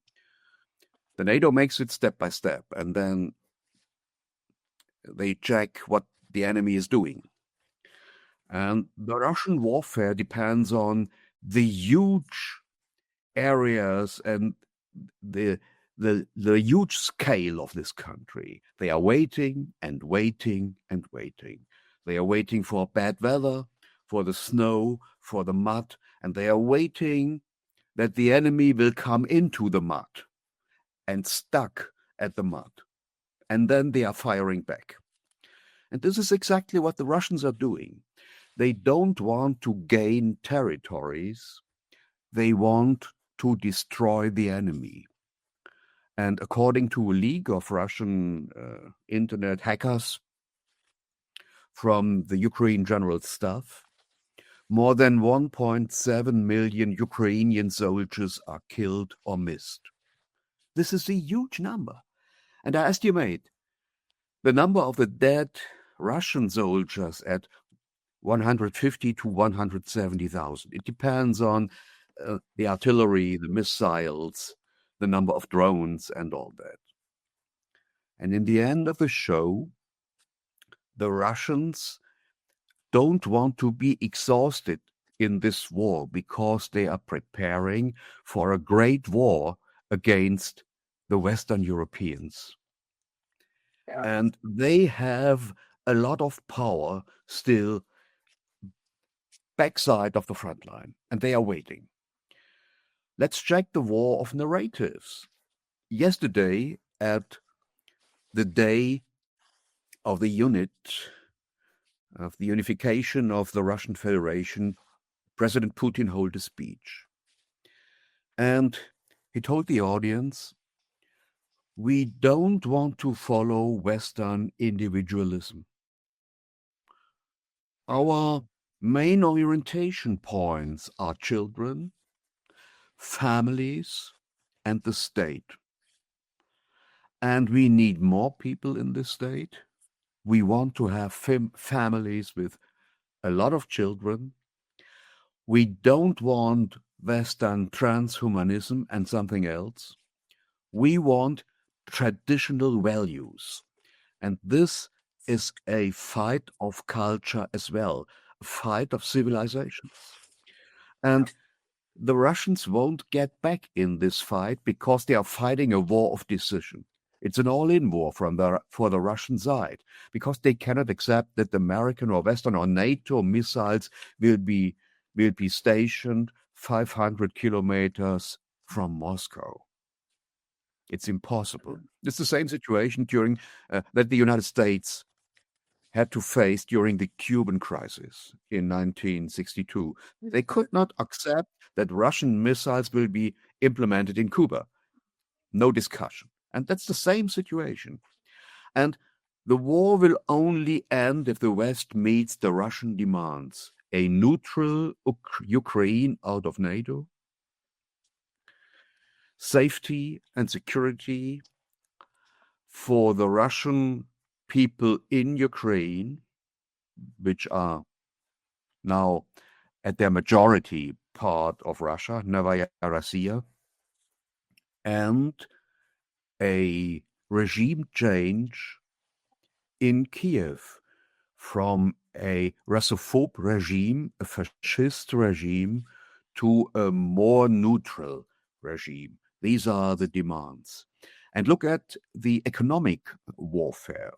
The NATO makes it step by step, and then they check what the enemy is doing. And the Russian warfare depends on the huge areas and the huge scale of this country. They are waiting and waiting and waiting. They are waiting for bad weather, for the snow, for the mud, and they are waiting that the enemy will come into the mud and stuck at the mud. And then they are firing back. And this is exactly what the Russians are doing. They don't want to gain territories. They want to destroy the enemy. And according to a league of Russian internet hackers from the Ukraine General Staff, more than 1.7 million Ukrainian soldiers are killed or missed. This is a huge number. And I estimate the number of the dead Russian soldiers at 150 to 170,000. It depends on the artillery, the missiles, the number of drones, and all that. And in the end of the show, the Russians don't want to be exhausted in this war because they are preparing for a great war against the Western Europeans. Yeah. And they have a lot of power still backside of the front line, and they are waiting. Let's check the war of narratives. Yesterday, at the day of the unification of the Russian Federation, President Putin held a speech. And he told the audience, we don't want to follow Western individualism. Our main orientation points are children, families, and the state. And we need more people in the state. We want to have families with a lot of children. We don't want Western transhumanism and something else. We want traditional values. And this is a fight of culture as well, a fight of civilizations. And the Russians won't get back in this fight because they are fighting a war of decision. It's an all-in war for the Russian side, because they cannot accept that the American or Western or NATO missiles will be stationed 500 kilometers from Moscow. It's impossible. It's the same situation during that the United States had to face during the Cuban crisis in 1962. They could not accept that Russian missiles will be implemented in Cuba. No discussion. And that's the same situation. And the war will only end if the West meets the Russian demands. A neutral Ukraine out of NATO, safety and security for the Russian people in Ukraine, which are now at their majority part of Russia, Novaya Russia, and a regime change in Kiev from a Russophobe regime, a fascist regime, to a more neutral regime. These are the demands. And look at the economic warfare.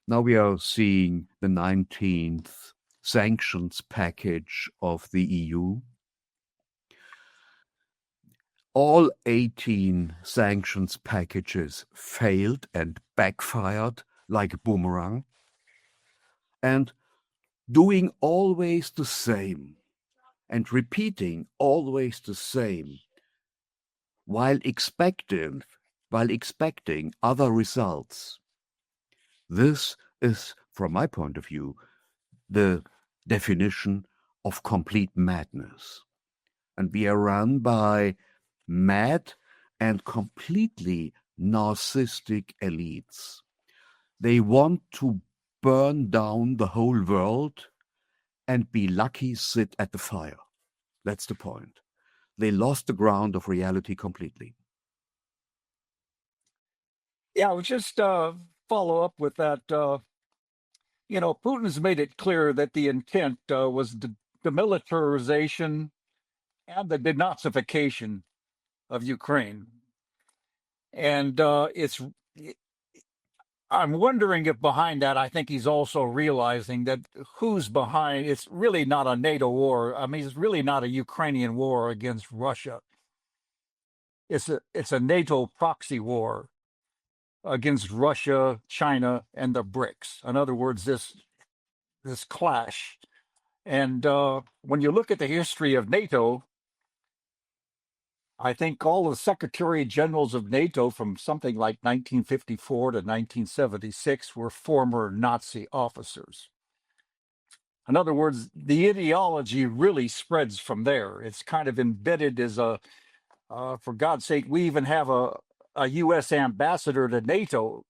Now we are seeing the 19th sanctions package of the EU. All 18 sanctions packages failed and backfired like a boomerang, and doing always the same and repeating always the same while expecting other results. This is, from my point of view, the definition of complete madness. And we are run by mad and completely narcissistic elites. They want to burn down the whole world and be lucky sit at the fire. That's the point. They lost the ground of reality completely. Yeah, I would just follow up with that. Putin's made it clear that the intent was the militarization and the denazification of Ukraine. And I'm wondering if behind that, I think he's also realizing that who's behind. It's really not a NATO war. I mean, it's really not a Ukrainian war against Russia. It's a NATO proxy war against Russia, China, and the BRICS. In other words, this clash. And when you look at the history of NATO, I think all the secretary generals of NATO from something like 1954 to 1976 were former Nazi officers. In other words, the ideology really spreads from there. It's kind of embedded as for God's sake, we even have a U.S. ambassador to NATO.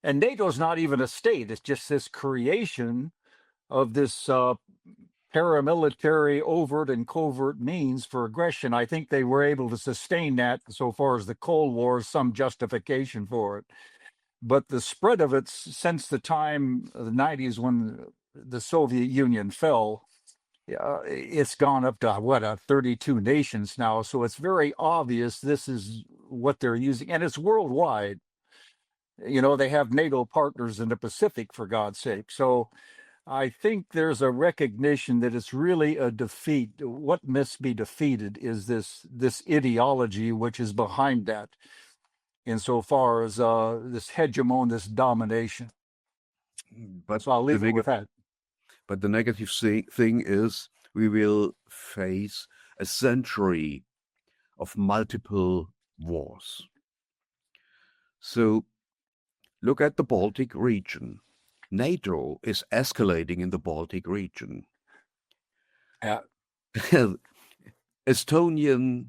And NATO's not even a state. It's just this creation of this paramilitary overt and covert means for aggression. I think they were able to sustain that so far as the Cold War is some justification for it. But the spread of it since the time of the 90s when the Soviet Union fell, it's gone up to 32 nations now. So it's very obvious this is what they're using. And it's worldwide. You know, they have NATO partners in the Pacific, for God's sake. So I think there's a recognition that it's really a defeat. What must be defeated is this ideology which is behind that, insofar as this hegemon, this domination. But So I'll leave it with that. But the negative thing is we will face a century of multiple wars. So look at the Baltic region. NATO is escalating in the Baltic region. Estonian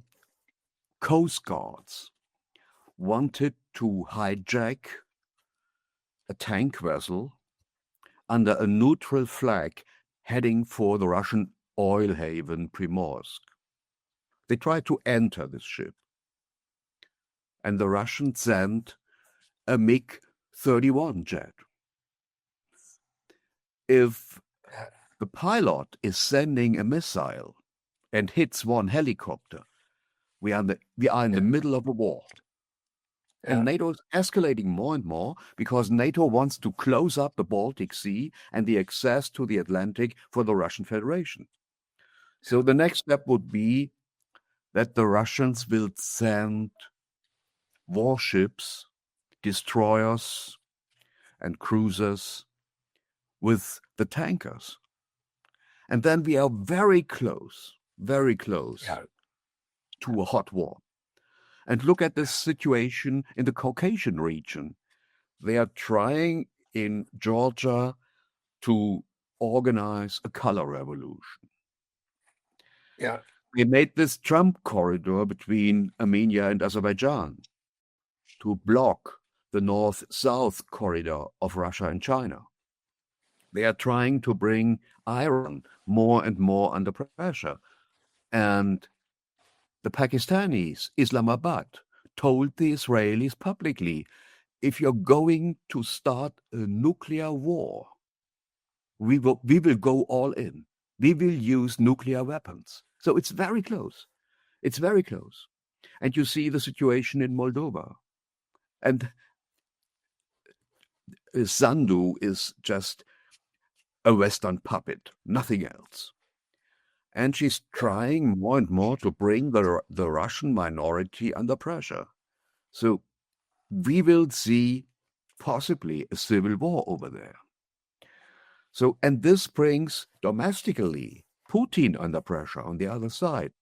coast guards wanted to hijack a tank vessel under a neutral flag heading for the Russian oil haven Primorsk. They tried to enter this ship, and the Russians sent a MiG-31 jet. If the pilot is sending a missile and hits one helicopter, we are in the middle of a war. And NATO is escalating more and more because NATO wants to close up the Baltic Sea and the access to the Atlantic for the Russian Federation. So the next step would be that the Russians will send warships, destroyers, and cruisers with the tankers. And then we are very close to a hot war. And look at this situation in the Caucasian region. They are trying in Georgia to organize a color revolution. Yeah. They made this Trump corridor between Armenia and Azerbaijan to block the north-south corridor of Russia and China. They are trying to bring Iran more and more under pressure. And the Pakistanis, Islamabad, told the Israelis publicly, if you're going to start a nuclear war, we will go all in. We will use nuclear weapons. So it's very close. It's very close. And you see the situation in Moldova. And Sandu is just a Western puppet, nothing else. And she's trying more and more to bring the Russian minority under pressure. So we will see possibly a civil war over there. So, and this brings domestically Putin under pressure on the other side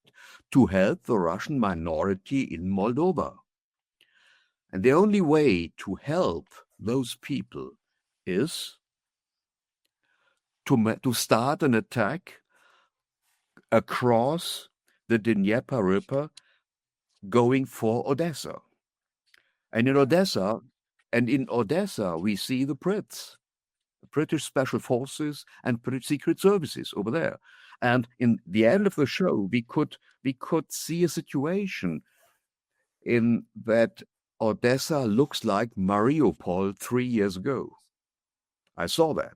to help the Russian minority in Moldova. And the only way to help those people is to start an attack across the Dnieper River going for Odessa. And in Odessa, we see the Brits, the British Special Forces and British Secret Services over there. And in the end of the show, we could see a situation in that Odessa looks like Mariupol 3 years ago. I saw that.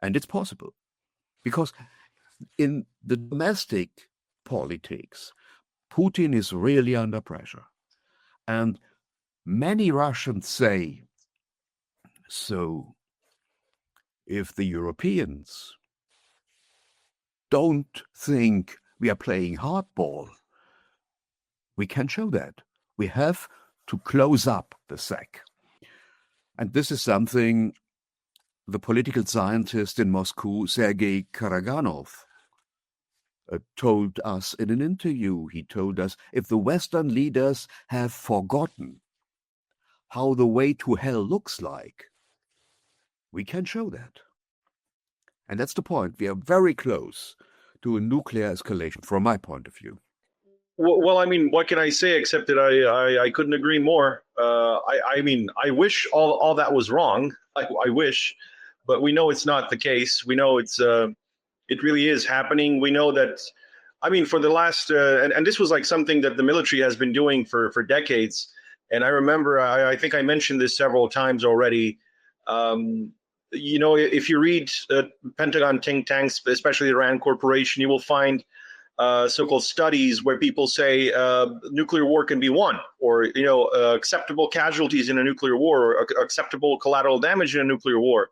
And it's possible. Because in the domestic politics, Putin is really under pressure. And many Russians say So if the Europeans don't think we are playing hardball, we can show that. We have to close up the sack. And this is something the political scientist in Moscow, Sergei Karaganov, told us in an interview. He told us, if the Western leaders have forgotten how the way to hell looks like, we can show that. And that's the point. We are very close to a nuclear escalation, from my point of view. Well, I mean, what can I say except that I couldn't agree more. I mean, I wish all that was wrong. I wish, but we know it's not the case. We know it really is happening. We know that, I mean, for the last, and this was like something that the military has been doing for decades. And I remember, I think I mentioned this several times already. You know, if you read Pentagon think tanks, especially the Rand Corporation, you will find so-called studies where people say nuclear war can be won, or, you know, acceptable casualties in a nuclear war, or acceptable collateral damage in a nuclear war.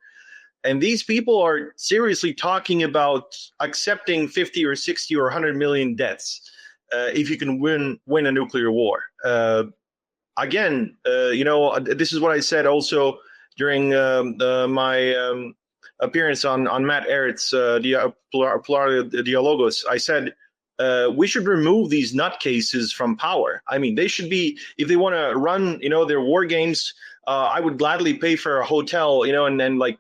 And these people are seriously talking about accepting 50 or 60 or 100 million deaths if you can win a nuclear war. Again, you know, this is what I said also during my appearance on Matt Ehret's Dialogos. I said, we should remove these nutcases from power. I mean, they should be, if they want to run, you know, their war games, I would gladly pay for a hotel, you know, and then, like,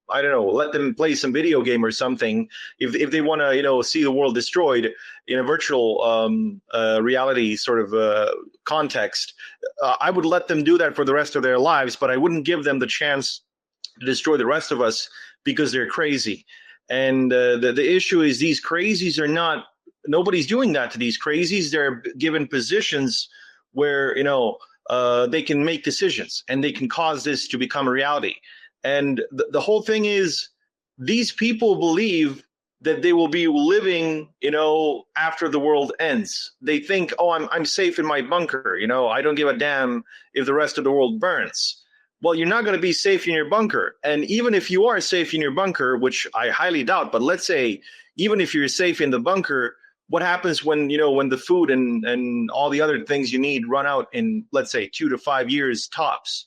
I don't know, let them play some video game or something. If they want to, you know, see the world destroyed in a virtual reality sort of context, I would let them do that for the rest of their lives, but I wouldn't give them the chance to destroy the rest of us because they're crazy. And the issue is, these crazies are not, nobody's doing that to these crazies. They're given positions where, you know, they can make decisions and they can cause this to become a reality. And the whole thing is, these people believe that they will be living, you know, after the world ends. They think, oh, I'm safe in my bunker. You know, I don't give a damn if the rest of the world burns. Well, you're not going to be safe in your bunker. And even if you are safe in your bunker, which I highly doubt, but let's say even if you're safe in the bunker, what happens when, you know, when the food and all the other things you need run out in, let's say, 2 to 5 years tops?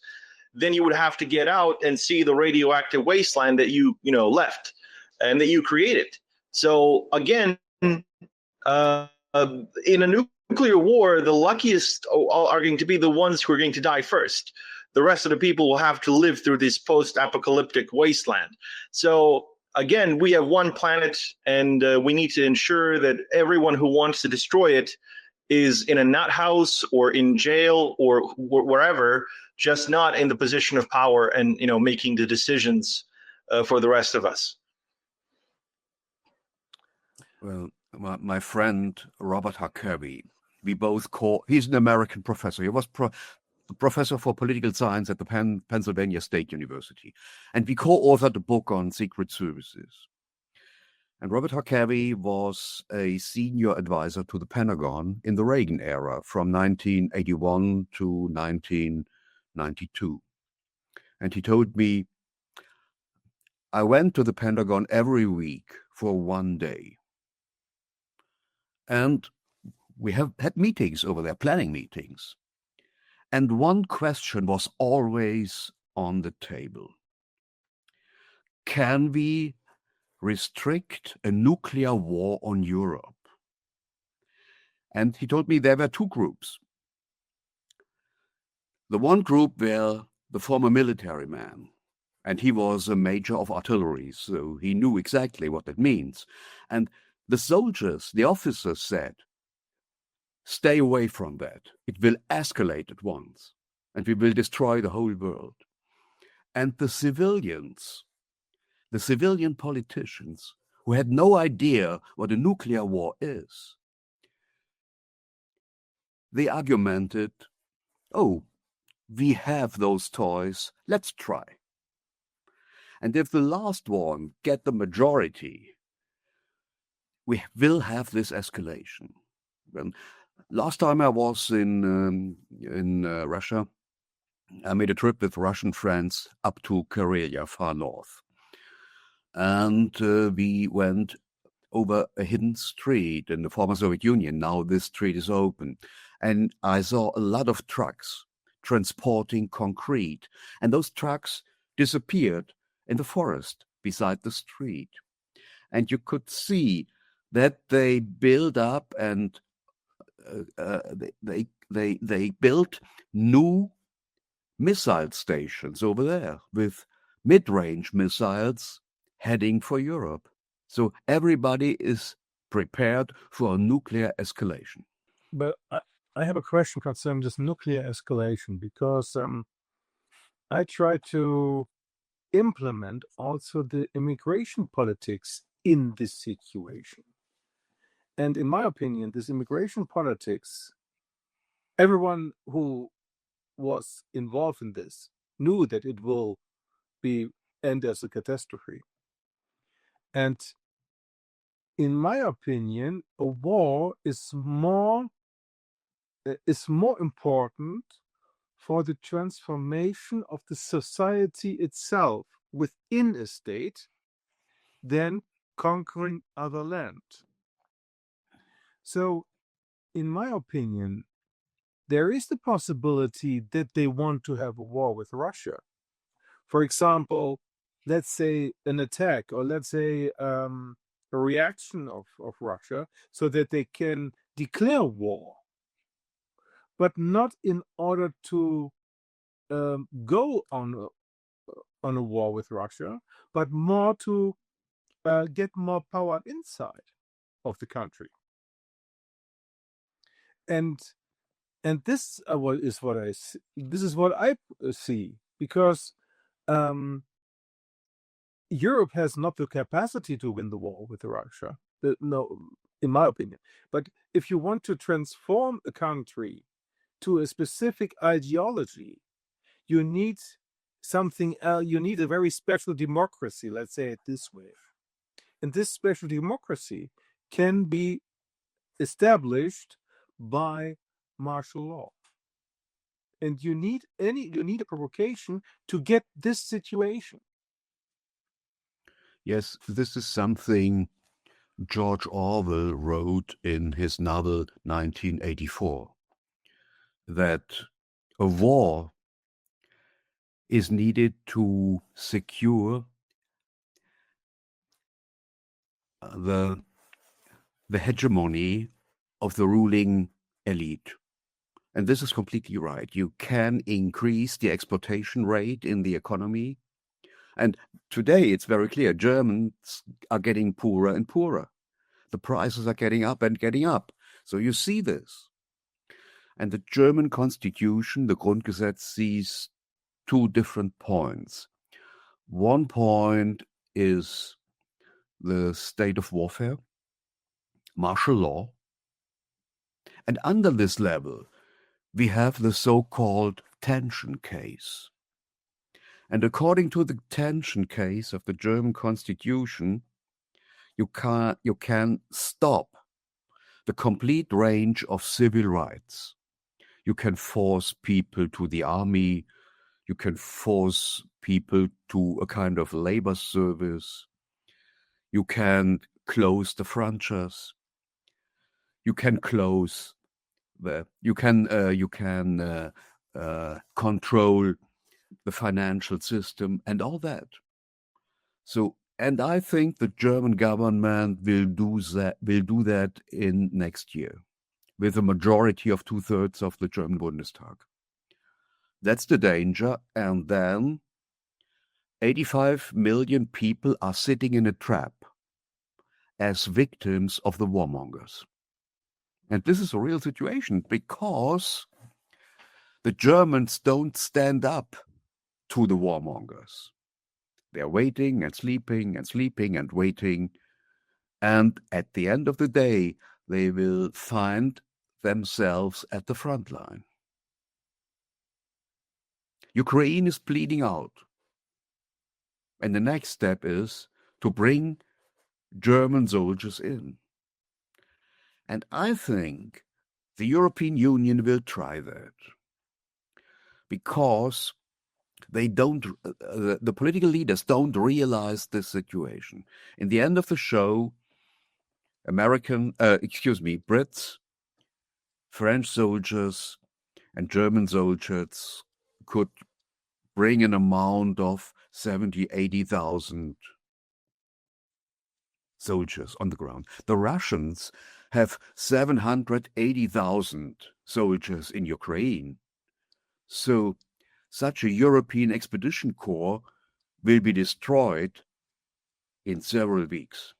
Then you would have to get out and see the radioactive wasteland that you know, left and that you created. So again, in a nuclear war, the luckiest are going to be the ones who are going to die first. The rest of the people will have to live through this post-apocalyptic wasteland. So again, we have one planet, and we need to ensure that everyone who wants to destroy it is in a nut house or in jail or wherever, just not in the position of power and, you know, making the decisions for the rest of us. Well, my friend Robert Huckabee, we both he's an American professor. He was professor for political science at the Pennsylvania State University. And we co-authored a book on secret services. And Robert Huckabee was a senior advisor to the Pentagon in the Reagan era from 1981 to 1992. And he told me, I went to the Pentagon every week for 1 day. And we have had meetings over there, planning meetings. And one question was always on the table. Can we restrict a nuclear war on Europe? And he told me there were two groups. The one group were the former military man, and he was a major of artillery, so he knew exactly what that means. And the soldiers, the officers said, stay away from that. It will escalate at once, and we will destroy the whole world. And the civilians, the civilian politicians who had no idea what a nuclear war is, they argumented, oh, we have those toys, let's try. And if the last one get the majority, we will have this escalation. And last time I was in Russia, I made a trip with Russian friends up to Karelia, far north. And we went over a hidden street in the former Soviet Union. Now this street is open. And I saw a lot of trucks transporting concrete. And those trucks disappeared in the forest beside the street. And you could see that they build up and they built new missile stations over there with mid-range missiles heading for Europe. So everybody is prepared for a nuclear escalation. But I have a question concerning this nuclear escalation, because I try to implement also the immigration politics in this situation. And in my opinion, this immigration politics, everyone who was involved in this knew that it will end as a catastrophe. And in my opinion, a war is more important for the transformation of the society itself within a state than conquering other land. So, in my opinion, there is the possibility that they want to have a war with Russia. For example, let's say an attack, or let's say a reaction of Russia, so that they can declare war, but not in order to go on a war with Russia, but more to get more power inside of the country. And this is what I see, because Europe has not the capacity to win the war with Russia. No, in my opinion. But if you want to transform a country to a specific ideology, you need something else. You need a very special democracy, let's say it this way. And this special democracy can be established by martial law. And you need a provocation to get this situation. Yes, this is something George Orwell wrote in his novel 1984, that a war is needed to secure the hegemony of the ruling elite. And this is completely right. You can increase the exploitation rate in the economy. And today it's very clear, Germans are getting poorer and poorer. The prices are getting up and getting up. So you see this. And the German constitution, the Grundgesetz, sees two different points. One point is the state of warfare, martial law. And under this level, we have the so-called tension case. And according to the tension case of the German constitution, you can stop the complete range of civil rights. You can force people to the army. You can force people to a kind of labor service. You can close the frontiers. You can close control the financial system and all that. So, and I think the German government will do that in next year, with a majority of 2/3 of the German Bundestag. That's the danger. And then 85 million people are sitting in a trap as victims of the warmongers. And this is a real situation, because the Germans don't stand up to the warmongers. They're waiting and sleeping and sleeping and waiting. And at the end of the day, they will find themselves at the front line. Ukraine is bleeding out. And the next step is to bring German soldiers in. And I think the European Union will try that. because they don't, the political leaders don't realize this situation. In the end of the show, Brits, French soldiers, and German soldiers could bring an amount of 70, 80,000 soldiers on the ground. The Russians have 780,000 soldiers in Ukraine. So such a European expedition corps will be destroyed in several weeks.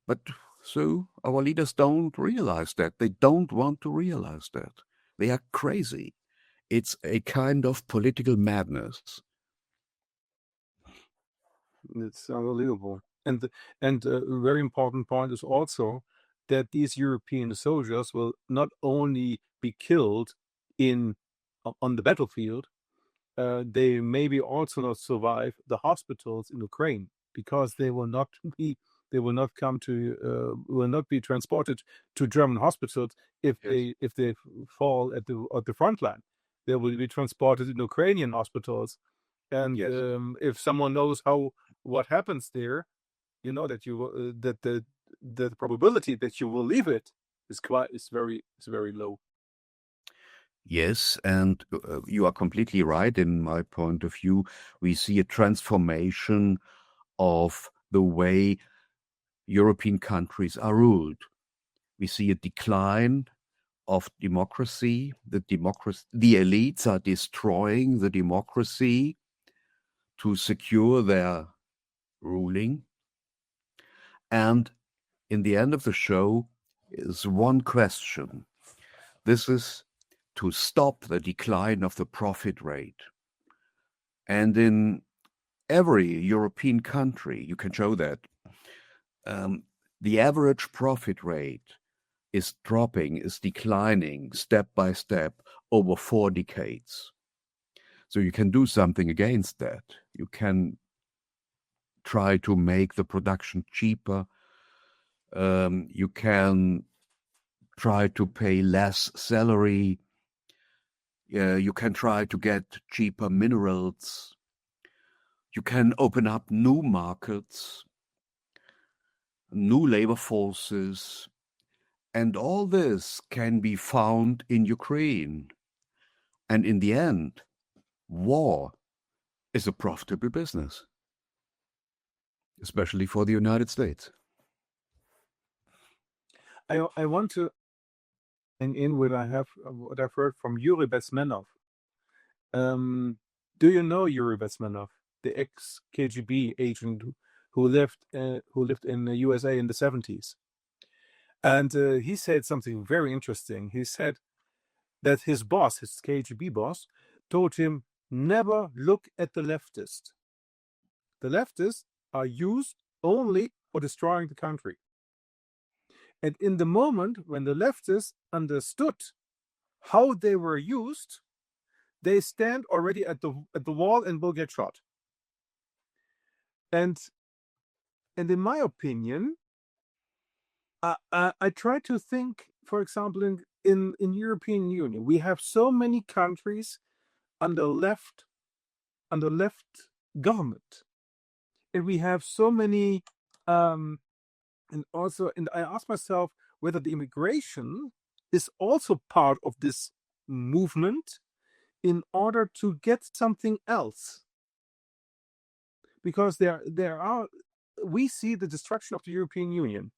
But so our leaders don't realize that. They don't want to realize that. They are crazy. It's a kind of political madness. It's unbelievable. And a very important point is also that these European soldiers will not only be killed on the battlefield, they maybe also not survive the hospitals in Ukraine, because they will not be transported to German hospitals if they fall at the front line. They will be transported in Ukrainian hospitals. And if someone knows what happens there, you know that the probability that you will leave it is very low. Yes, and you are completely right. In my point of view, we see a transformation of the way European countries are ruled. We see a decline of democracy. The elites are destroying the democracy to secure their ruling. And in the end of the show is one question. This is to stop the decline of the profit rate. And in every European country, you can show that the average profit rate is declining step by step over 4 decades. So you can do something against that. You can try to make the production cheaper. You can try to pay less salary. You can try to get cheaper minerals. You can open up new markets, new labor forces, and all this can be found in Ukraine. And in the end, war is a profitable business, especially for the United States. I want to hang in what I've heard from Yuri Bezmenov. Do you know Yuri Bezmenov, the ex-KGB agent who lived in the USA in the 70s? And he said something very interesting. He said that his boss, his KGB boss, told him, never look at the leftist. The leftists are used only for destroying the country. And in the moment when the leftists understood how they were used, they stand already at the wall and will get shot. And in my opinion, I try to think, for example, in European Union, we have so many countries under left government, and we have so many, and I ask myself whether the immigration is also part of this movement in order to get something else, because we see the destruction of the European Union.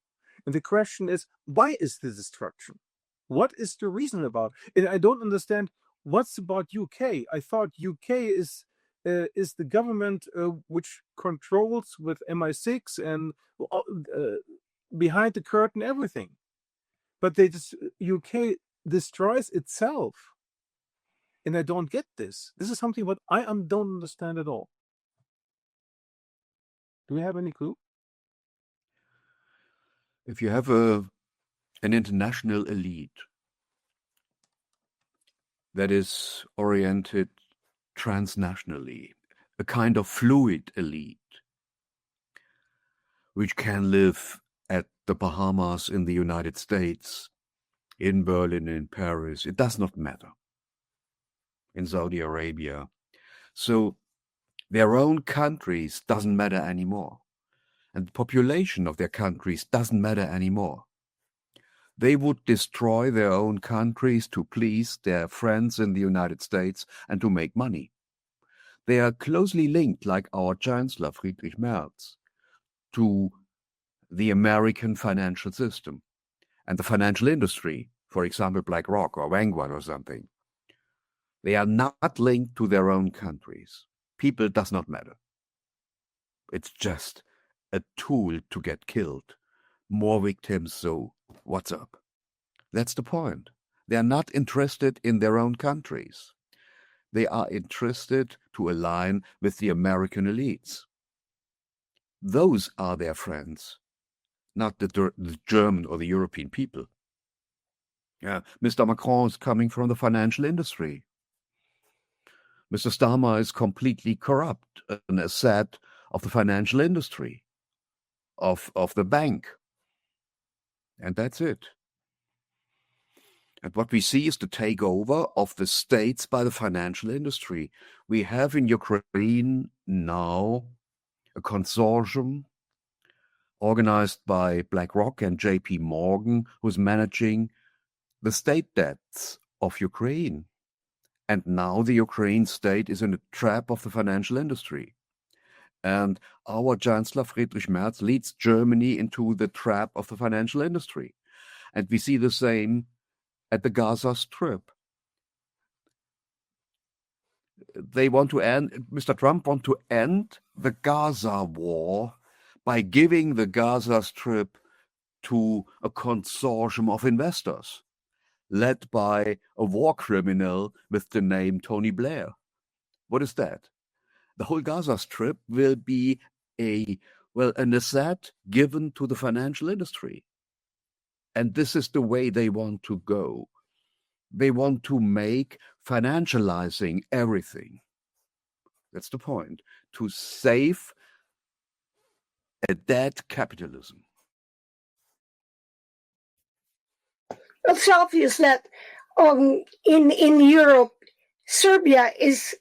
And the question is, why is the destruction? What is the reason about? And I don't understand what's about UK. I thought UK is the government which controls with MI6 and behind the curtain everything. But UK destroys itself. And I don't get this. This is something what I don't understand at all. Do we have any clue? If you have an international elite that is oriented transnationally, a kind of fluid elite, which can live at the Bahamas, in the United States, in Berlin, in Paris, it does not matter. in Saudi Arabia. So their own countries doesn't matter anymore. And the population of their countries doesn't matter anymore. They would destroy their own countries to please their friends in the United States and to make money. They are closely linked, like our Chancellor Friedrich Merz, to the American financial system and the financial industry, for example, BlackRock or Vanguard or something. They are not linked to their own countries. People does not matter. It's just a tool to get killed. More victims, so what's up? That's the point. They are not interested in their own countries. They are interested to align with the American elites. Those are their friends, not the German or the European people. Yeah, Mr. Macron is coming from the financial industry. Mr. Starmer is completely corrupt, an asset of the financial industry, of the bank. And that's it. And what we see is the takeover of the states by the financial industry. We have in Ukraine now a consortium organized by BlackRock and JP Morgan, who's managing the state debts of Ukraine. And now the Ukraine state is in a trap of the financial industry. And our Chancellor Friedrich Merz leads Germany into the trap of the financial industry. And we see the same at the Gaza Strip. They want to end, Mr. Trump wants to end the Gaza war by giving the Gaza Strip to a consortium of investors, led by a war criminal with the name Tony Blair. What is that? The whole Gaza Strip will be an asset given to the financial industry. And this is the way they want to go. They want to make financializing everything. That's the point. To save a dead capitalism. It's obvious that in Europe, Serbia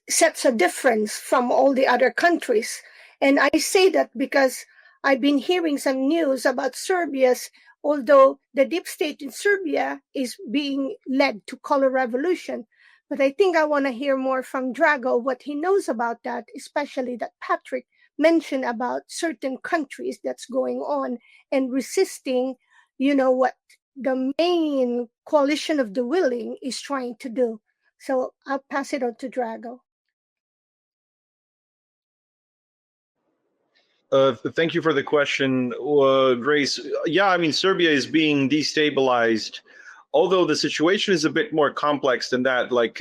sets a difference from all the other countries. And I say that because I've been hearing some news about Serbia's, although the deep state in Serbia is being led to color revolution. But I think I want to hear more from Drago, what he knows about that, especially that Patrick mentioned about certain countries that's going on and resisting, what the main coalition of the willing is trying to do. So I'll pass it on to Drago. Thank you for the question, Grace. Yeah, I mean, Serbia is being destabilized, although the situation is a bit more complex than that. Like,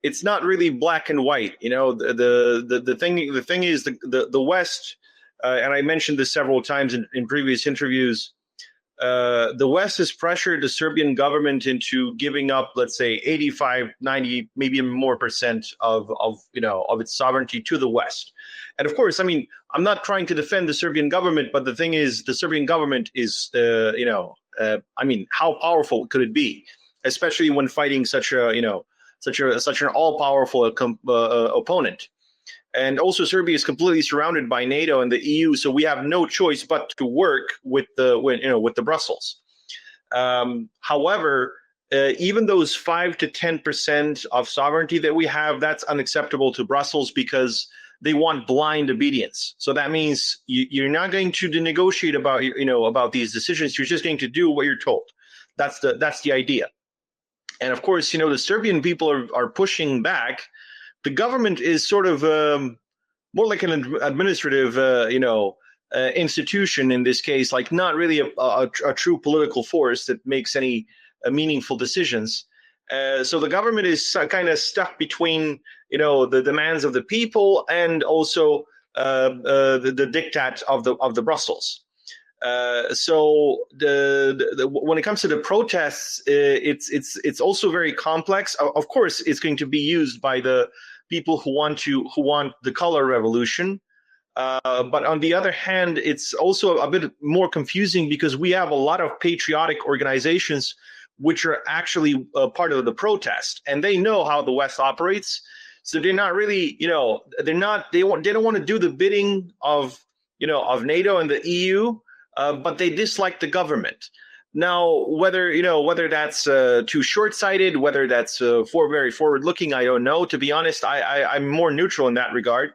it's not really black and white. The thing is the West, and I mentioned this several times in previous interviews. The West has pressured the Serbian government into giving up, let's say, 85, 90, maybe more percent of its sovereignty to the West. And of course, I mean, I'm not trying to defend the Serbian government, but the thing is, the Serbian government is, I mean, how powerful could it be, especially when fighting such an all-powerful opponent. And also, Serbia is completely surrounded by NATO and the EU, so we have no choice but to work with the Brussels. However, even those 5 to 10% of sovereignty that we have, that's unacceptable to Brussels because they want blind obedience. So that means you're not going to negotiate about these decisions. You're just going to do what you're told. That's the idea. And of course, the Serbian people are pushing back. The government is sort of more like an administrative, institution in this case, like not really a true political force that makes any meaningful decisions. So the government is kind of stuck between, the demands of the people and also the diktat of the Brussels. So when it comes to the protests, it's also very complex. Of course, it's going to be used by the people who want the color revolution. But on the other hand, it's also a bit more confusing because we have a lot of patriotic organizations which are actually part of the protest, and they know how the West operates. So they're not really, they don't want to do the bidding of NATO and the EU, but they dislike the government. Now, whether that's too short-sighted, whether that's very forward-looking, I don't know. To be honest, I'm more neutral in that regard.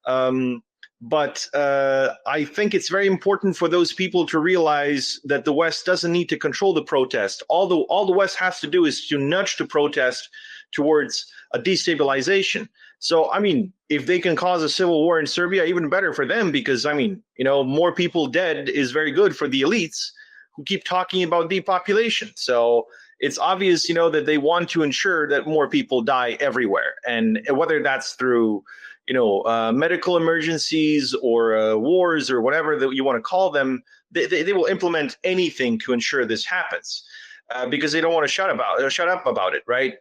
But I think it's very important for those people to realize that the West doesn't need to control the protest. All the West has to do is to nudge the protest towards a destabilization. So, I mean, if they can cause a civil war in Serbia, even better for them, because, I mean, more people dead is very good for the elites who keep talking about depopulation. So it's obvious, that they want to ensure that more people die everywhere. And whether that's through, medical emergencies or wars or whatever that you want to call them, they will implement anything to ensure this happens. Because they don't want to shut up about it, right?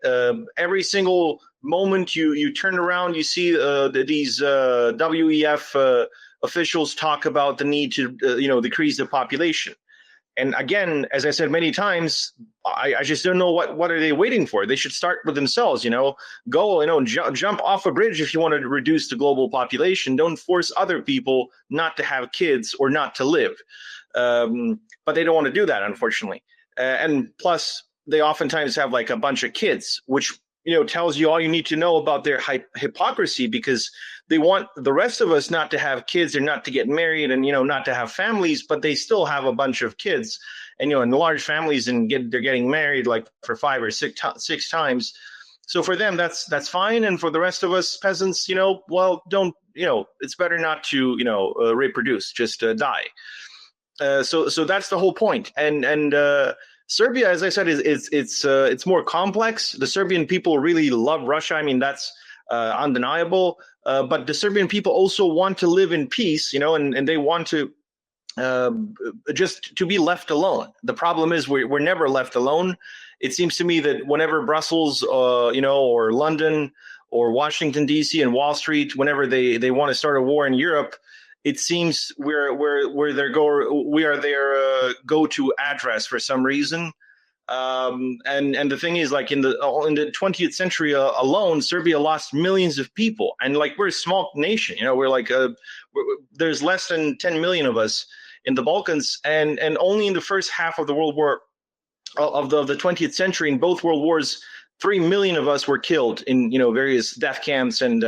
Every single moment you turn around, you see these WEF officials talk about the need to decrease the population. And again, as I said many times, I just don't know what are they waiting for. They should start with themselves. Go jump off a bridge if you want to reduce the global population. Don't force other people not to have kids or not to live. But they don't want to do that, unfortunately. And plus, they oftentimes have like a bunch of kids, which tells you all you need to know about their hypocrisy, because they want the rest of us not to have kids or not to get married and not to have families, but they still have a bunch of kids, and in large families, and they're getting married like for 5 or 6 times. So for them, that's fine, and for the rest of us peasants, don't it's better not to reproduce, just die. So that's the whole point. And Serbia, as I said, it's more complex. The Serbian people really love Russia. I mean, that's undeniable. But the Serbian people also want to live in peace, and they want to just to be left alone. The problem is we're never left alone. It seems to me that whenever Brussels, or London or Washington, D.C. and Wall Street, whenever they want to start a war in Europe, it seems we are their go-to address for some reason. And the thing is, like in the 20th century alone, Serbia lost millions of people, and like we're a small nation. We're like there's less than 10 million of us in the Balkans, and only in the first half of the World War of the 20th century, in both World Wars, 3 million of us were killed in various death camps and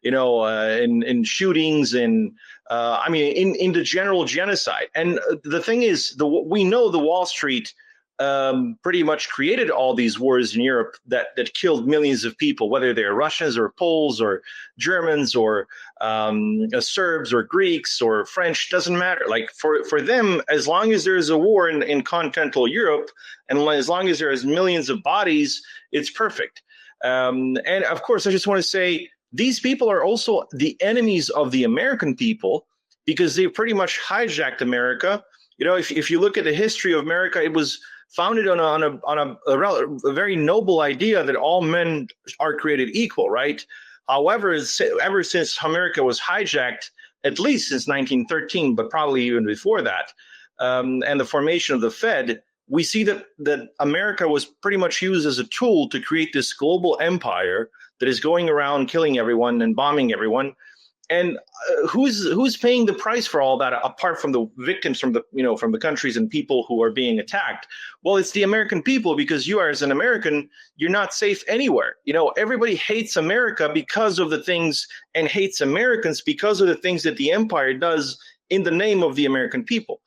in shootings and in the general genocide. And the thing is, we know the Wall Street pretty much created all these wars in Europe that killed millions of people, whether they're Russians or Poles or Germans or Serbs or Greeks or French, doesn't matter. Like for them, as long as there is a war in continental Europe, and as long as there is millions of bodies, it's perfect. And of course, I just want to say, these people are also the enemies of the American people, because they pretty much hijacked America. If you look at the history of America, it was founded on a very noble idea that all men are created equal, right? However, ever since America was hijacked, at least since 1913, but probably even before that, and the formation of the Fed, we see that America was pretty much used as a tool to create this global empire that is going around killing everyone and bombing everyone. And who's paying the price for all that, apart from the victims from the countries and people who are being attacked? Well, it's the American people, because you are, as an American, you're not safe anywhere. Everybody hates America because of the things, and hates Americans because of the things that the empire does in the name of the American people.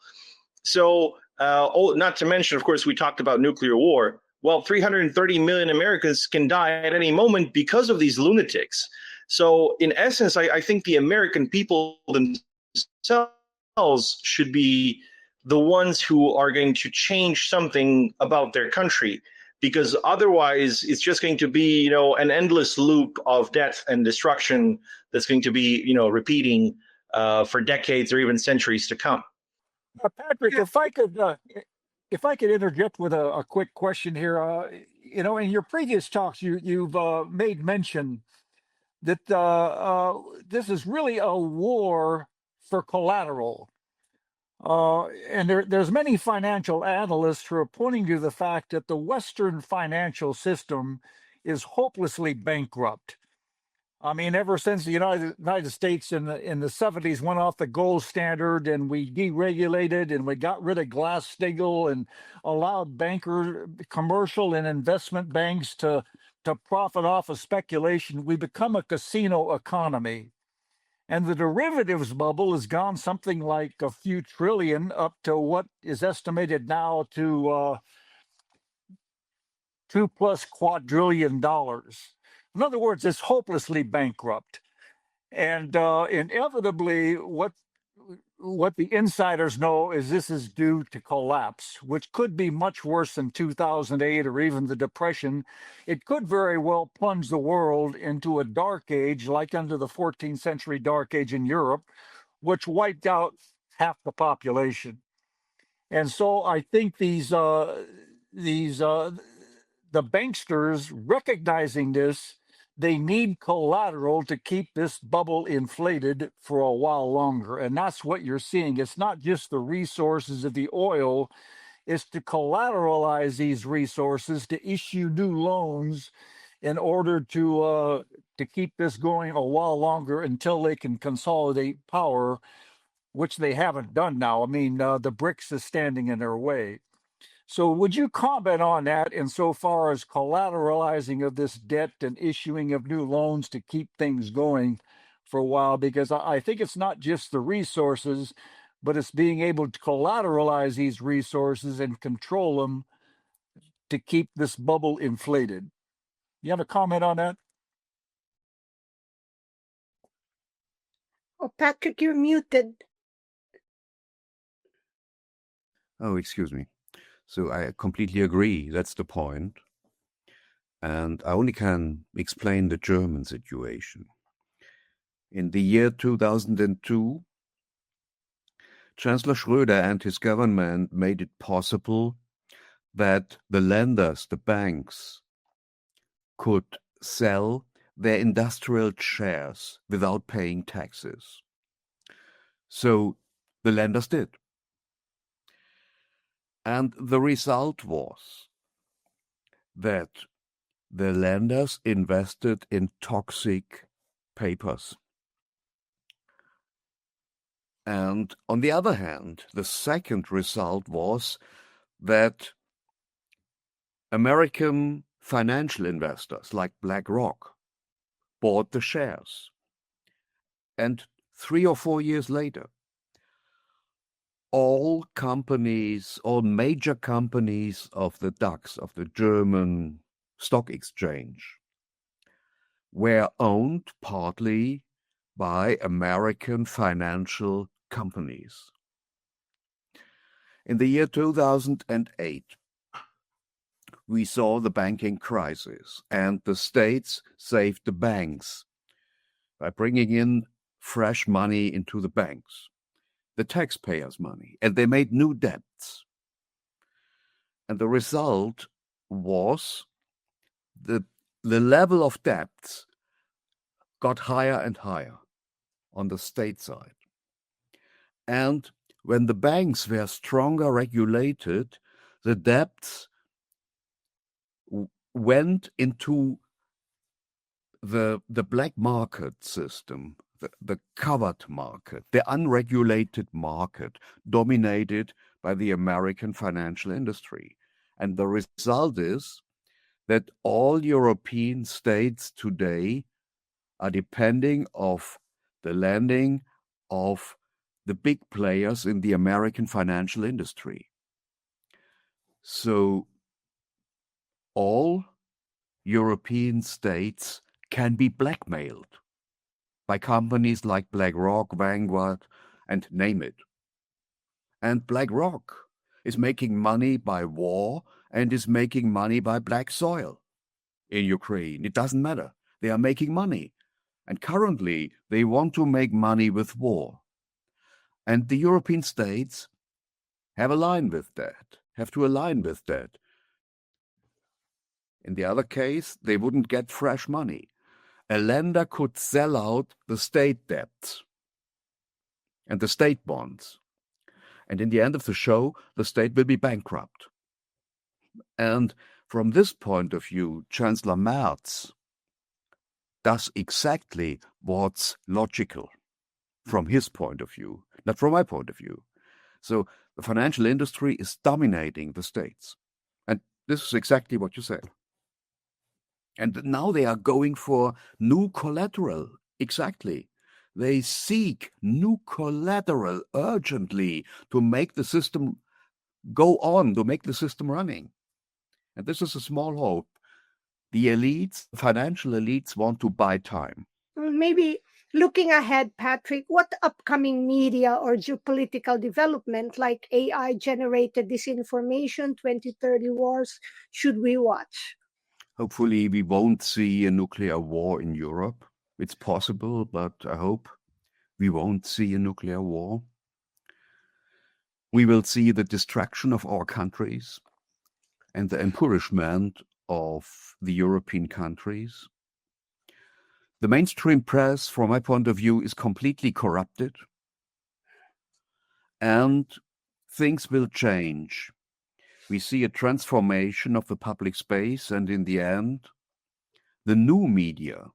So, not to mention, of course, we talked about nuclear war. Well, 330 million Americans can die at any moment because of these lunatics. So in essence, I think the American people themselves should be the ones who are going to change something about their country, because otherwise it's just going to be, an endless loop of death and destruction that's going to be, repeating for decades or even centuries to come. Patrick, if I could interject with a quick question here, in your previous talks, you've made mention that this is really a war for collateral. And there's many financial analysts who are pointing to the fact that the Western financial system is hopelessly bankrupt. I mean, ever since the United States in the 70s went off the gold standard and we deregulated and we got rid of Glass-Steagall and allowed commercial and investment banks to profit off of speculation, we become a casino economy. And the derivatives bubble has gone something like a few trillion up to what is estimated now to $2+ quadrillion. In other words, it's hopelessly bankrupt. And inevitably, what the insiders know is this is due to collapse, which could be much worse than 2008 or even the Depression. It could very well plunge the world into a dark age, like under the 14th century dark age in Europe, which wiped out half the population. And so I think the banksters, recognizing this, they need collateral to keep this bubble inflated for a while longer. And that's what you're seeing. It's not just the resources of the oil, it's to collateralize these resources, to issue new loans in order to keep this going a while longer until they can consolidate power, which they haven't done now. I mean, the BRICS is standing in their way. So would you comment on that insofar as collateralizing of this debt and issuing of new loans to keep things going for a while? Because I think it's not just the resources, but it's being able to collateralize these resources and control them to keep this bubble inflated. You have a comment on that? Oh, Patrick, you're muted. Oh, excuse me. So I completely agree. That's the point. And I only can explain the German situation. In the year 2002, Chancellor Schröder and his government made it possible that the lenders, the banks, could sell their industrial shares without paying taxes. So the lenders did. And the result was that the lenders invested in toxic papers. And on the other hand, the second result was that American financial investors like BlackRock bought the shares. And 3 or 4 years later, all major companies of the DAX, of the German stock exchange, were owned partly by American financial companies. In the year 2008, we saw the banking crisis, and the states saved the banks by bringing in fresh money into the banks, the taxpayers' money, and they made new debts. And the result was the level of debts got higher and higher on the state side. And when the banks were stronger regulated, the debts went into the black market system, the covered market, the unregulated market, dominated by the American financial industry. And the result is that all European states today are depending on the lending of the big players in the American financial industry. So all European states can be blackmailed by companies like BlackRock, Vanguard, and name it. And BlackRock is making money by war and is making money by black soil in Ukraine. It doesn't matter. They are making money. And currently, they want to make money with war. And the European states have to align with that. In the other case, they wouldn't get fresh money. A lender could sell out the state debts and the state bonds. And in the end of the show, the state will be bankrupt. And from this point of view, Chancellor Merz does exactly what's logical from his point of view, not from my point of view. So the financial industry is dominating the states. And this is exactly what you said. And now they are going for new collateral. Exactly. They seek new collateral urgently to make the system go on, to make the system running. And this is a small hope. The elites, financial elites, want to buy time. Maybe looking ahead, Patrick, what upcoming media or geopolitical development like AI-generated disinformation, 2030 wars should we watch? Hopefully we won't see a nuclear war in Europe. It's possible, but I hope we won't see a nuclear war. We will see the destruction of our countries and the impoverishment of the European countries. The mainstream press, from my point of view, is completely corrupted, and things will change. We see a transformation of the public space, and in the end, the new media,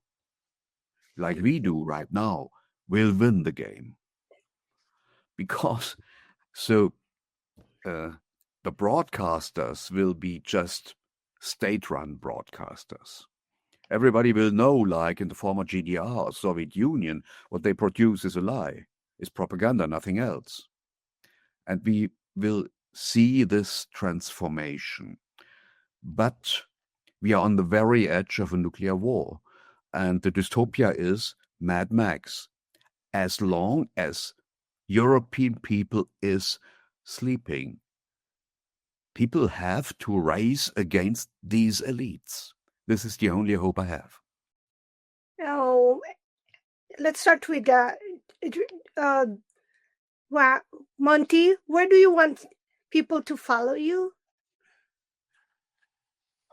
like we do right now, will win the game. Because the broadcasters will be just state-run broadcasters. Everybody will know, like in the former GDR or Soviet Union, what they produce is a lie, is propaganda, nothing else. And we will see this transformation. But we are on the very edge of a nuclear war. And the dystopia is Mad Max. As long as European people is sleeping, people have to rise against these elites. This is the only hope I have. Oh, let's start with Monty. Where do you want people to follow you?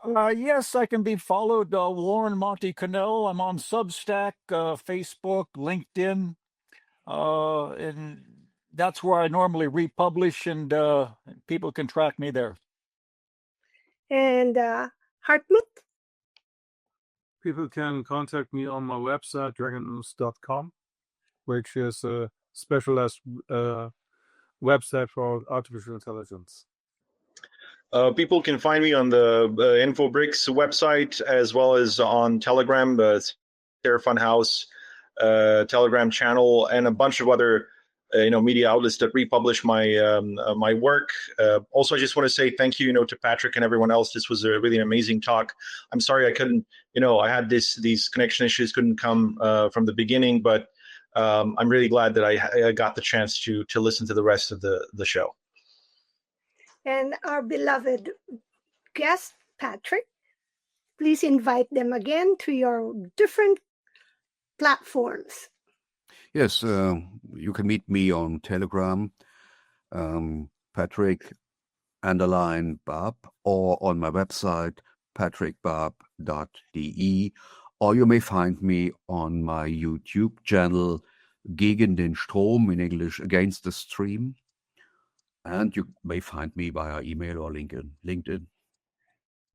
Yes, I can be followed. Warren Monty Cannell. I'm on Substack, Facebook, LinkedIn, and that's where I normally republish, and people can track me there. And Hartmut? People can contact me on my website, dragonnews.com, which is a specialized website for artificial intelligence. People can find me on the InfoBRICS website, as well as on Telegram, Sarah Funhouse Telegram channel, and a bunch of other media outlets that republish my work. Also, I just want to say thank you, to Patrick and everyone else. This was a really amazing talk. I'm sorry I couldn't, I had these connection issues, couldn't come from the beginning, but I'm really glad that I got the chance to listen to the rest of the show. And our beloved guest, Patrick, please invite them again to your different platforms. Yes, you can meet me on Telegram, Patrick _Baab, or on my website, patrickbaab.de, or you may find me on my YouTube channel, Gegen den Strom, in English, Against the Stream. And you may find me via email or LinkedIn.